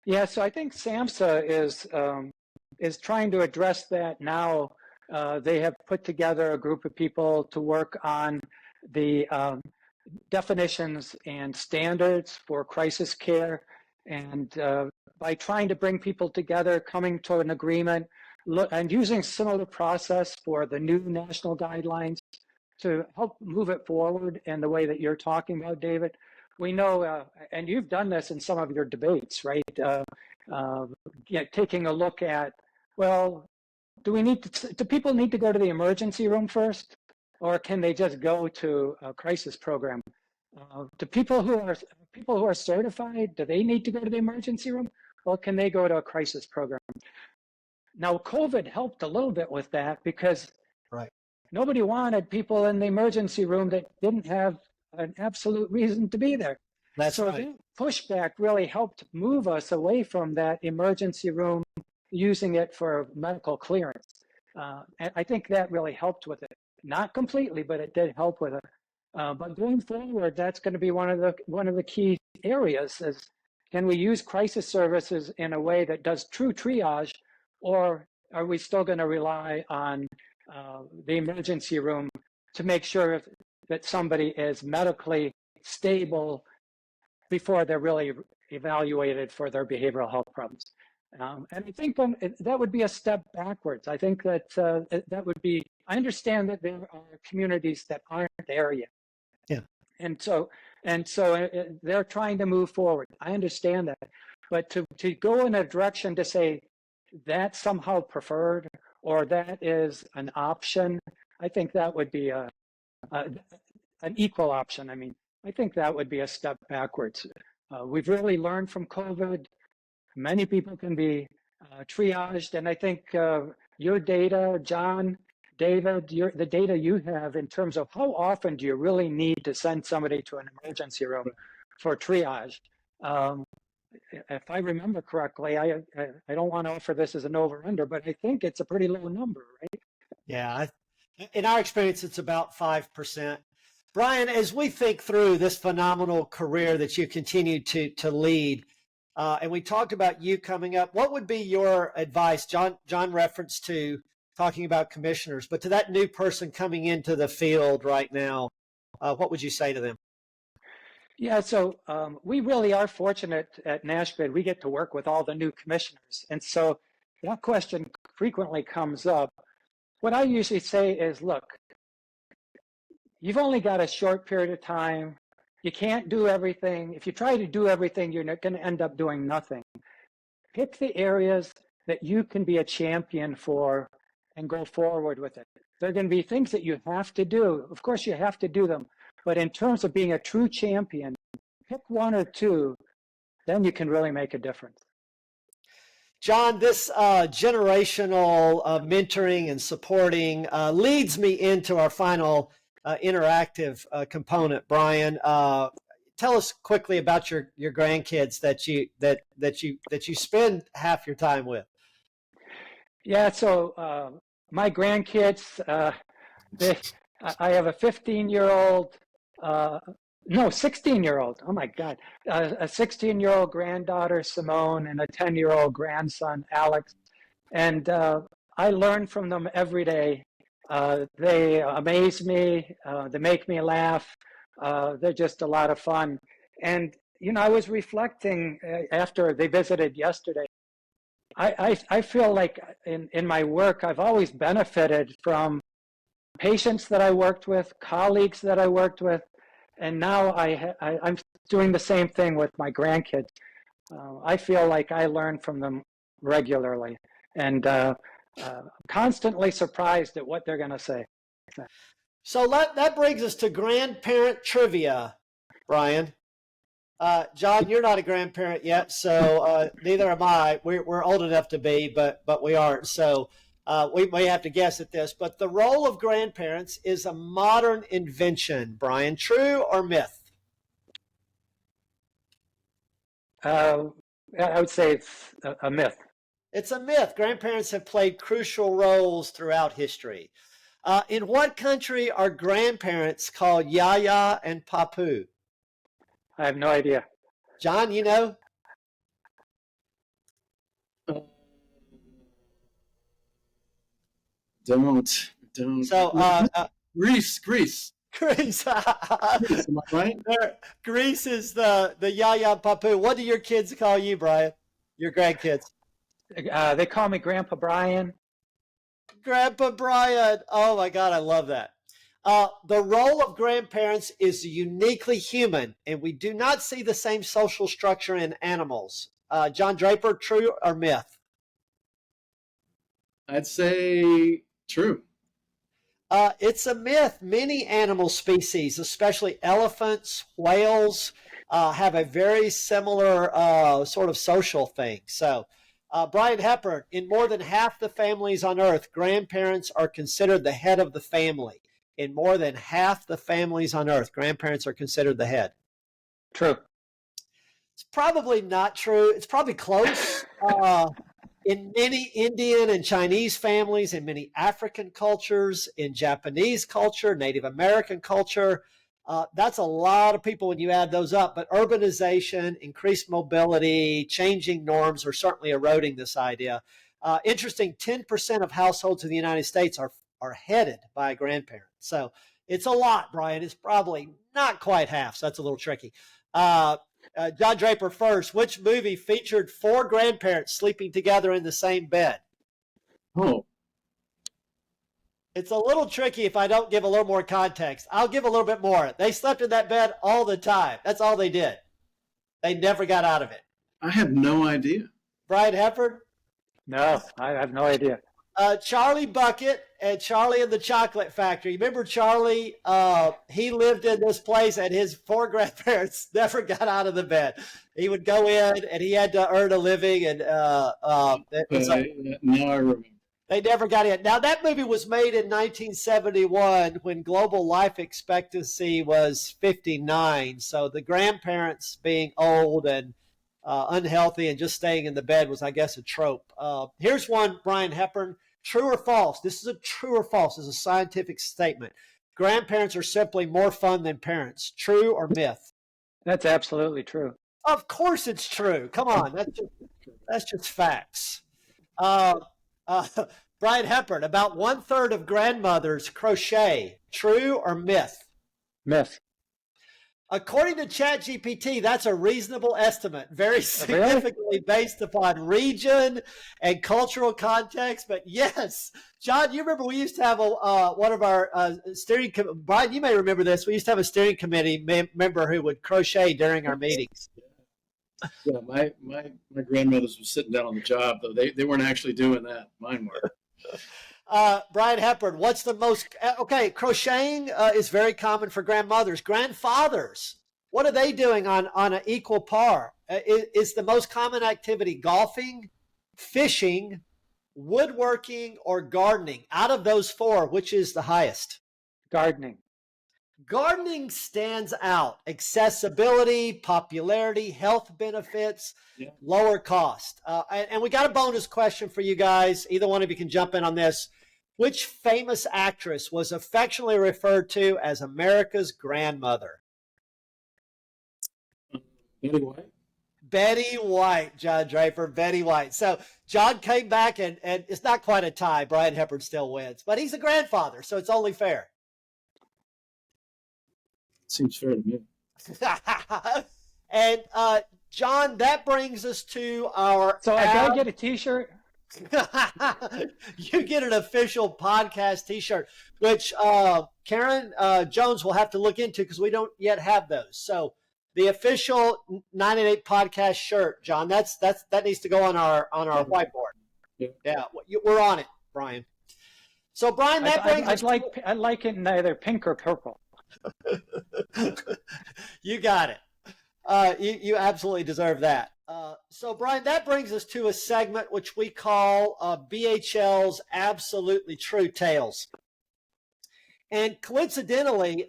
Yeah, so I think SAMHSA is trying to address that now. They have put together a group of people to work on the definitions and standards for crisis care, and by trying to bring people together, coming to an agreement, and using similar process for the new national guidelines to help move it forward in the way that you're talking about, David. We know, and you've done this in some of your debates, right? Taking a look at, well, do people need to go to the emergency room first, or can they just go to a crisis program? Do people who are certified, do they need to go to the emergency room, or can they go to a crisis program? Now, COVID helped a little bit with that, because nobody wanted people in the emergency room that didn't have an absolute reason to be there. That's so right. That pushback really helped move us away from that emergency room, using it for medical clearance. And I think that really helped with it. Not completely, but it did help with it. But going forward, that's going to be one of the key areas is, can we use crisis services in a way that does true triage, or are we still going to rely on the emergency room to make sure that somebody is medically stable before they're really evaluated for their behavioral health problems? And I think that would be a step backwards. I think that that would be, I understand that there are communities that aren't there yet. Yeah. And so they're trying to move forward. I understand that. But to go in a direction to say that's somehow preferred, or that is an option, I think that would be an equal option. I mean, I think that would be a step backwards. We've really learned from COVID. Many people can be triaged, and I think your data, John, David, the data you have in terms of how often do you really need to send somebody to an emergency room for triage. If I remember correctly, I don't want to offer this as an over-under, but I think it's a pretty low number, right? Yeah, in our experience, it's about 5%. Brian, as we think through this phenomenal career that you continue to lead, and we talked about you coming up, what would be your advice? John referenced to talking about commissioners, but to that new person coming into the field right now, what would you say to them? Yeah, so we really are fortunate at NASHBID. We get to work with all the new commissioners. And so that question frequently comes up. What I usually say is, look, you've only got a short period of time. You can't do everything. If you try to do everything, you're going to end up doing nothing. Pick the areas that you can be a champion for and go forward with it. There are going to be things that you have to do. Of course, you have to do them. But in terms of being a true champion, pick one or two then you can really make a difference. John, this generational mentoring and supporting leads me into our final interactive component. Brian, tell us quickly about your grandkids that you spend half your time with. Yeah, so my grandkids, I have a 15-year-old, 16-year-old. Oh my God, a 16-year-old granddaughter, Simone, and a 10-year-old grandson, Alex. And I learn from them every day. They amaze me. They make me laugh. They're just a lot of fun. And, I was reflecting after they visited yesterday. I feel like in my work, I've always benefited from patients that I worked with, colleagues that I worked with, and now I'm doing the same thing with my grandkids. I feel like I learn from them regularly, and constantly surprised at what they're going to say. So that brings us to grandparent trivia, Brian. John, you're not a grandparent yet, so neither am I. We're old enough to be, but we aren't. So we may have to guess at this. But the role of grandparents is a modern invention. Brian, true or myth? I would say it's a myth. It's a myth. Grandparents have played crucial roles throughout history. In what country are grandparents called Yaya and Papu? I have no idea. John, you know? Don't. So, Greece. Greece. Am I right? Greece is the Yaya and Papu. What do your kids call you, Brian? Your grandkids? They call me Grandpa Brian. Grandpa Brian. Oh my God, I love that. The role of grandparents is uniquely human, and we do not see the same social structure in animals. John Draper, true or myth? I'd say true. It's a myth. Many animal species, especially elephants, whales, have a very similar sort of social thing. So, Brian Hepburn, in more than half the families on Earth, grandparents are considered the head of the family. In more than half the families on Earth, grandparents are considered the head. True. It's probably not true. It's probably close. In many Indian and Chinese families, in many African cultures, in Japanese culture, Native American culture, that's a lot of people when you add those up. But urbanization, increased mobility, changing norms are certainly eroding this idea. Interesting, 10% of households in the United States are headed by a grandparent. So it's a lot, Brian. It's probably not quite half, so that's a little tricky. John Draper first. Which movie featured 4 grandparents sleeping together in the same bed? Oh. It's a little tricky if I don't give a little more context. I'll give a little bit more. They slept in that bed all the time. That's all they did. They never got out of it. I have no idea. Brian Hepburn? No, I have no idea. Charlie Bucket and Charlie and the Chocolate Factory. Remember Charlie? He lived in this place and his 4 grandparents never got out of the bed. He would go in and he had to earn a living. And now I remember. They never got in. Now, that movie was made in 1971 when global life expectancy was 59. So the grandparents being old and unhealthy and just staying in the bed was, I guess, a trope. Here's one, Brian Hepburn. True or false? This is a true or false. This is a scientific statement. Grandparents are simply more fun than parents. True or myth? That's absolutely true. Of course it's true. Come on. That's just facts. Brian Hepburn, about 1/3 of grandmothers crochet. True or myth? Myth. According to ChatGPT, that's a reasonable estimate, very significantly based upon region and cultural context. But yes, John, you remember we used to have one of our steering committee. Brian, you may remember this. We used to have a steering committee member who would crochet during our meetings. Yeah, my grandmothers were sitting down on the job, though. They weren't actually doing that. Mine were. Brian Hepburn, what's the most, okay, crocheting is very common for grandmothers. Grandfathers, what are they doing on an equal par? Is the most common activity golfing, fishing, woodworking, or gardening? Out of those four, which is the highest? Gardening. Gardening stands out. Accessibility, popularity, health benefits, lower cost. And we got a bonus question for you guys. Either one of you can jump in on this. Which famous actress was affectionately referred to as America's grandmother? Betty White. Betty White, John Draper, Betty White. So John came back, and it's not quite a tie. Brian Hepburn still wins, but he's a grandfather, so it's only fair. Seems fair to me. And John, that brings us to our. So I gotta get a T-shirt. You get an official podcast T-shirt, which Karen Jones will have to look into because we don't yet have those. So the official 988 podcast shirt, John, that needs to go on our whiteboard. Yeah, we're on it, Brian. So Brian, that brings. I'd like it in either pink or purple. You got it. You absolutely deserve that. So, Brian, that brings us to a segment which we call BHL's Absolutely True Tales. And coincidentally,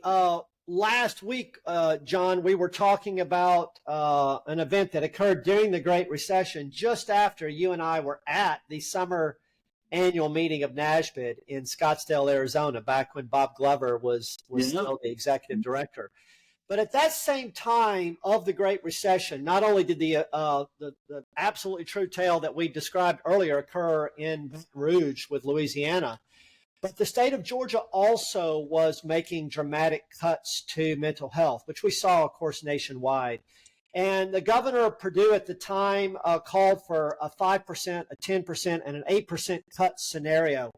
last week, John, we were talking about an event that occurred during the Great Recession, just after you and I were at the summer annual meeting of NASBID in Scottsdale, Arizona, back when Bob Glover was still the executive director. But at that same time of the Great Recession, not only did the absolutely true tale that we described earlier occur in Baton Rouge with Louisiana, but the state of Georgia also was making dramatic cuts to mental health, which we saw, of course, nationwide. And the governor of Purdue at the time called for a 5%, a 10%, and an 8% cut scenario.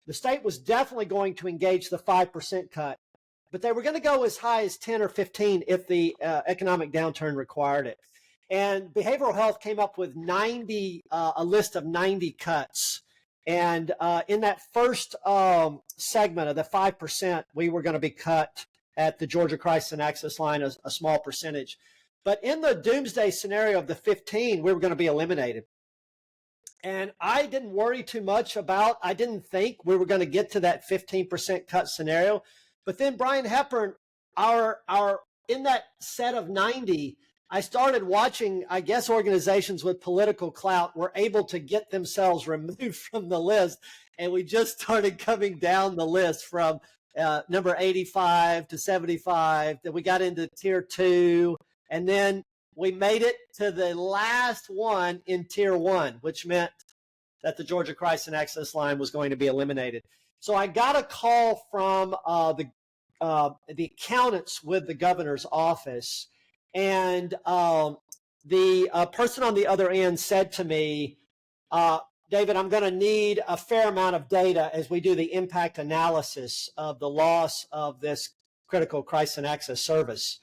The state was definitely going to engage the 5% cut, but they were going to go as high as 10 or 15 if the economic downturn required it. And behavioral health came up with a list of 90 cuts. And in that first segment of the 5%, we were going to be cut at the Georgia Crisis and Access line, a small percentage. But in the doomsday scenario of the 15, we were going to be eliminated. And I didn't worry too much I didn't think we were going to get to that 15% cut scenario. But then Brian Hepburn, in that set of 90, I started watching, I guess, organizations with political clout were able to get themselves removed from the list. And we just started coming down the list from number 85 to 75. Then we got into tier 2. And then we made it to the last one in tier 1, which meant that the Georgia Crisis and Access line was going to be eliminated. So I got a call from the accountants with the governor's office, and the person on the other end said to me, David, I'm going to need a fair amount of data as we do the impact analysis of the loss of this critical crisis and access service.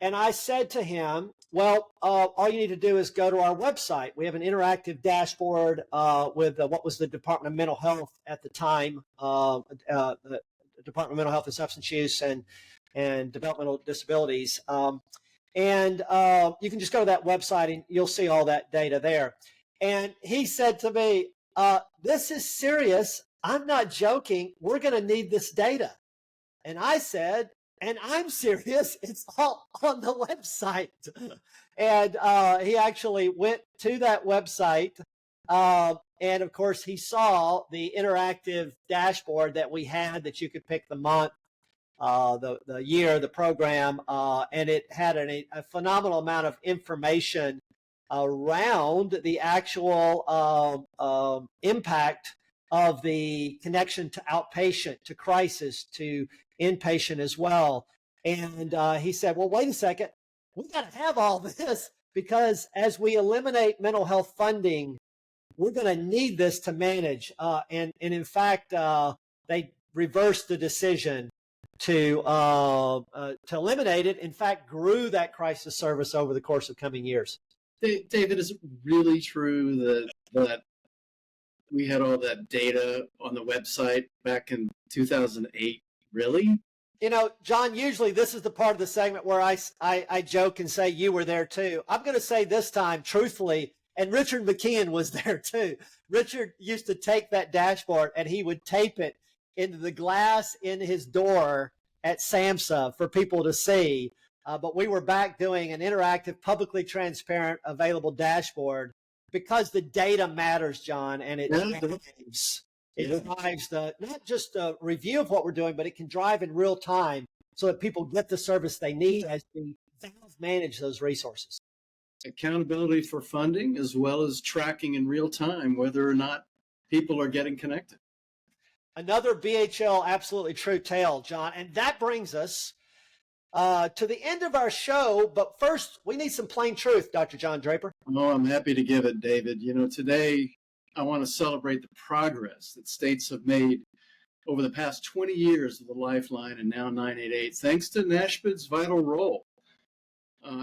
And I said to him, well, all you need to do is go to our website. We have an interactive dashboard with what was the Department of Mental Health at the time, the Department of Mental Health and Substance Use and Developmental Disabilities. And you can just go to that website and you'll see all that data there. And he said to me, this is serious. I'm not joking. We're going to need this data. And I said, and I'm serious, it's all on the website. And he actually went to that website. And of course, he saw the interactive dashboard that we had that you could pick the month, the year, the program, and it had a phenomenal amount of information around the actual impact of the connection to outpatient, to crisis, to inpatient as well. And he said, well, wait a second, we got to have all this because as we eliminate mental health funding, we're going to need this to manage. And in fact, they reversed the decision to eliminate it. In fact, grew that crisis service over the course of coming years. David, is it really true that we had all that data on the website back in 2008? Really? You know, John, usually this is the part of the segment where I joke and say you were there too. I'm going to say this time, truthfully, and Richard McKeon was there too. Richard used to take that dashboard and he would tape it into the glass in his door at SAMHSA for people to see. But we were back doing an interactive, publicly transparent, available dashboard because the data matters, John, and it drives not just a review of what we're doing, but it can drive in real time so that people get the service they need as we manage those resources. Accountability for funding, as well as tracking in real time whether or not people are getting connected. Another BHL absolutely true tale, John. And that brings us to the end of our show. But first, we need some plain truth, Dr. John Draper. Oh, I'm happy to give it, David. You know, today I want to celebrate the progress that states have made over the past 20 years of the Lifeline and now 988, thanks to NASHBID's vital role.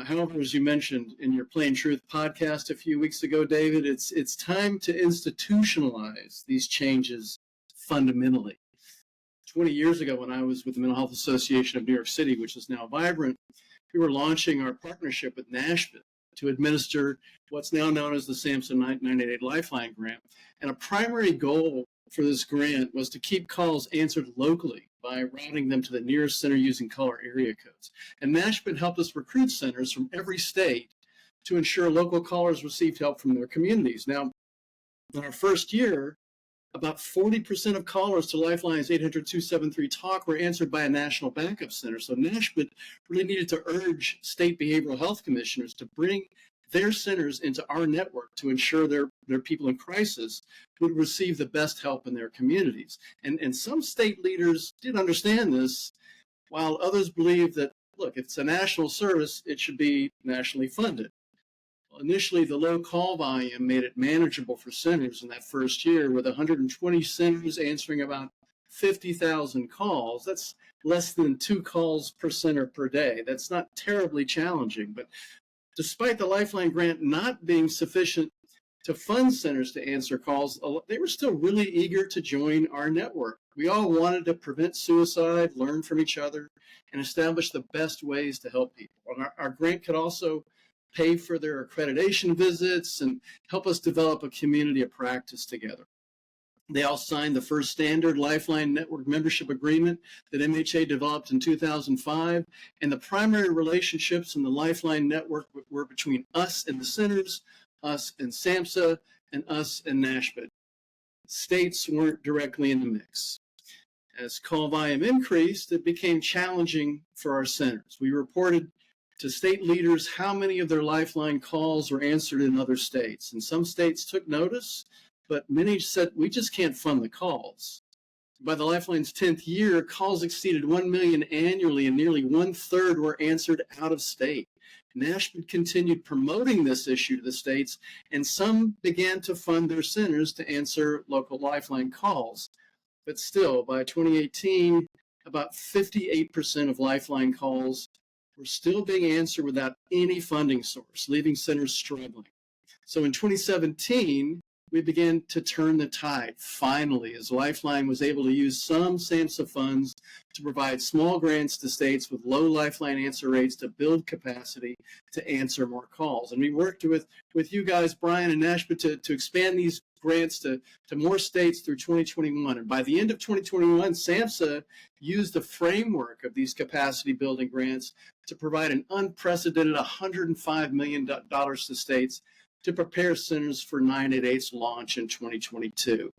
However, as you mentioned in your Plain Truth podcast a few weeks ago, David, it's time to institutionalize these changes fundamentally. 20 years ago, when I was with the Mental Health Association of New York City, which is now Vibrant, we were launching our partnership with NASHBID to administer what's now known as the SAMHSA 988 Lifeline Grant. And a primary goal for this grant was to keep calls answered locally by routing them to the nearest center using caller area codes. And NASHBID helped us recruit centers from every state to ensure local callers received help from their communities. Now, in our first year, about 40% of callers to Lifeline's 800-273-TALK were answered by a national backup center. So NASHBID really needed to urge state behavioral health commissioners to bring their centers into our network to ensure their people in crisis would receive the best help in their communities. And some state leaders did understand this, while others believed that, look, if it's a national service, it should be nationally funded. Well, initially, the low call volume made it manageable for centers in that first year, with 120 centers answering about 50,000 calls. That's less than 2 calls per center per day. That's not terribly challenging, but despite the Lifeline grant not being sufficient to fund centers to answer calls, they were still really eager to join our network. We all wanted to prevent suicide, learn from each other, and establish the best ways to help people. And our grant could also pay for their accreditation visits and help us develop a community of practice together. They all signed the first standard Lifeline Network membership agreement that MHA developed in 2005, and the primary relationships in the Lifeline Network were between us and the centers, us and SAMHSA, and us and NASHBID. States weren't directly in the mix. As call volume increased, it became challenging for our centers. We reported to state leaders how many of their Lifeline calls were answered in other states, and some states took notice, but many said, we just can't fund the calls. By the Lifeline's 10th year, calls exceeded 1 million annually, and nearly 1/3 were answered out of state. NASHBID continued promoting this issue to the states, and some began to fund their centers to answer local Lifeline calls. But still, by 2018, about 58% of Lifeline calls were still being answered without any funding source, leaving centers struggling. So in 2017, we began to turn the tide, finally, as Lifeline was able to use some SAMHSA funds to provide small grants to states with low Lifeline answer rates to build capacity to answer more calls. And we worked with you guys, Brian and NASHBID, to expand these grants to more states through 2021. And by the end of 2021, SAMHSA used the framework of these capacity building grants to provide an unprecedented $105 million to states to prepare centers for 988's launch in 2022.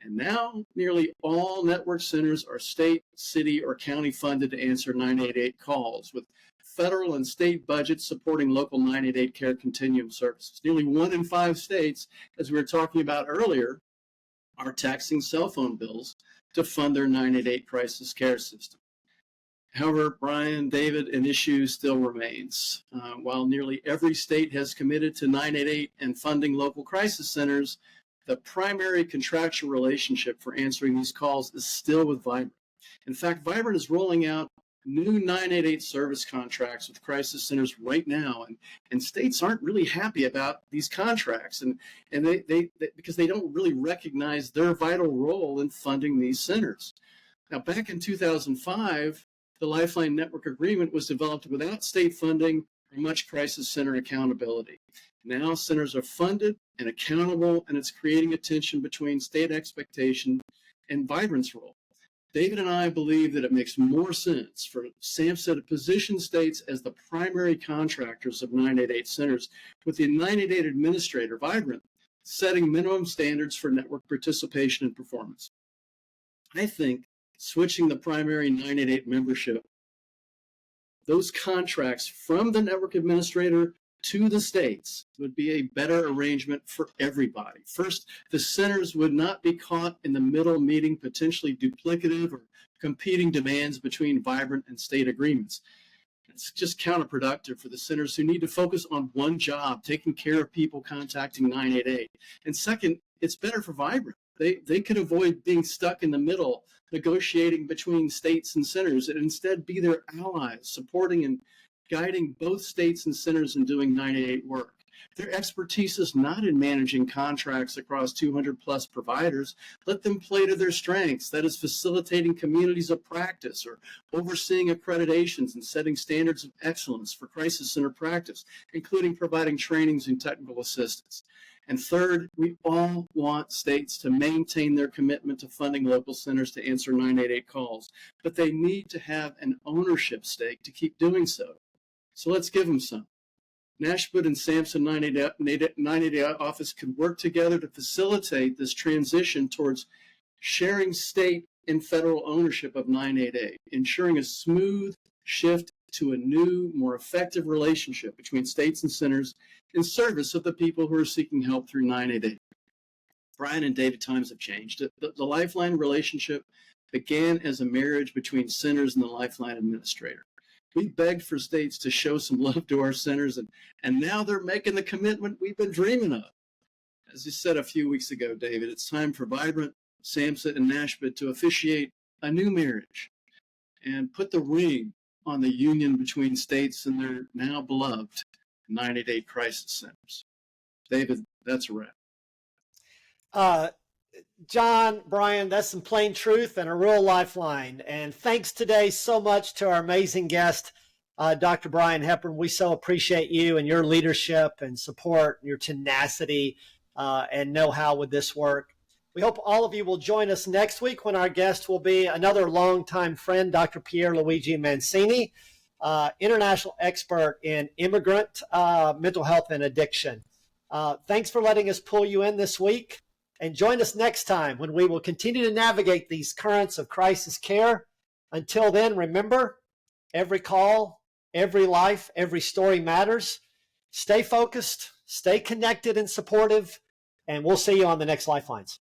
And now nearly all network centers are state, city, or county funded to answer 988 calls, with federal and state budgets supporting local 988 care continuum services. Nearly 1 in 5 states, as we were talking about earlier, are taxing cell phone bills to fund their 988 crisis care system. However, Brian, David, an issue still remains. While nearly every state has committed to 988 and funding local crisis centers, the primary contractual relationship for answering these calls is still with Vibrant. In fact, Vibrant is rolling out new 988 service contracts with crisis centers right now, and states aren't really happy about these contracts, and they because they don't really recognize their vital role in funding these centers. Now, back in 2005, The Lifeline Network Agreement was developed without state funding or much crisis center accountability. Now centers are funded and accountable, and it's creating a tension between state expectation and Vibrant's role. David and I believe that it makes more sense for SAMHSA to position states as the primary contractors of 988 centers, with the 988 administrator, Vibrant, setting minimum standards for network participation and performance. I think switching the primary 988 membership, those contracts from the network administrator to the states, would be a better arrangement for everybody. First, the centers would not be caught in the middle, meeting potentially duplicative or competing demands between Vibrant and state agreements. It's just counterproductive for the centers who need to focus on one job, taking care of people contacting 988. And second, it's better for Vibrant. They could avoid being stuck in the middle, negotiating between states and centers, and instead be their allies, supporting and guiding both states and centers in doing 988 work. Their expertise is not in managing contracts across 200 plus providers. Let them play to their strengths. That is facilitating communities of practice or overseeing accreditations and setting standards of excellence for crisis center practice, including providing trainings and technical assistance. And third, we all want states to maintain their commitment to funding local centers to answer 988 calls, but they need to have an ownership stake to keep doing so. So let's give them some. NASHBUD and SAMHSA 988 office could work together to facilitate this transition towards sharing state and federal ownership of 988, ensuring a smooth shift to a new, more effective relationship between states and centers in service of the people who are seeking help through 988. Brian and David, times have changed. The Lifeline relationship began as a marriage between centers and the Lifeline administrator. We begged for states to show some love to our centers, and now they're making the commitment we've been dreaming of. As you said a few weeks ago, David, it's time for Vibrant, SAMHSA, and NASHBUD to officiate a new marriage and put the ring on the union between states and their now beloved 988 crisis centers. David, that's a wrap. John, Brian, that's some plain truth and a real lifeline. And thanks today so much to our amazing guest, Dr. Brian Hepburn. We so appreciate you and your leadership and support, your tenacity and know-how with this work. We hope all of you will join us next week when our guest will be another longtime friend, Dr. Pierre Luigi Mancini, international expert in immigrant mental health and addiction. Thanks for letting us pull you in this week. And join us next time when we will continue to navigate these currents of crisis care. Until then, remember, every call, every life, every story matters. Stay focused, stay connected and supportive, and we'll see you on the next Lifelines.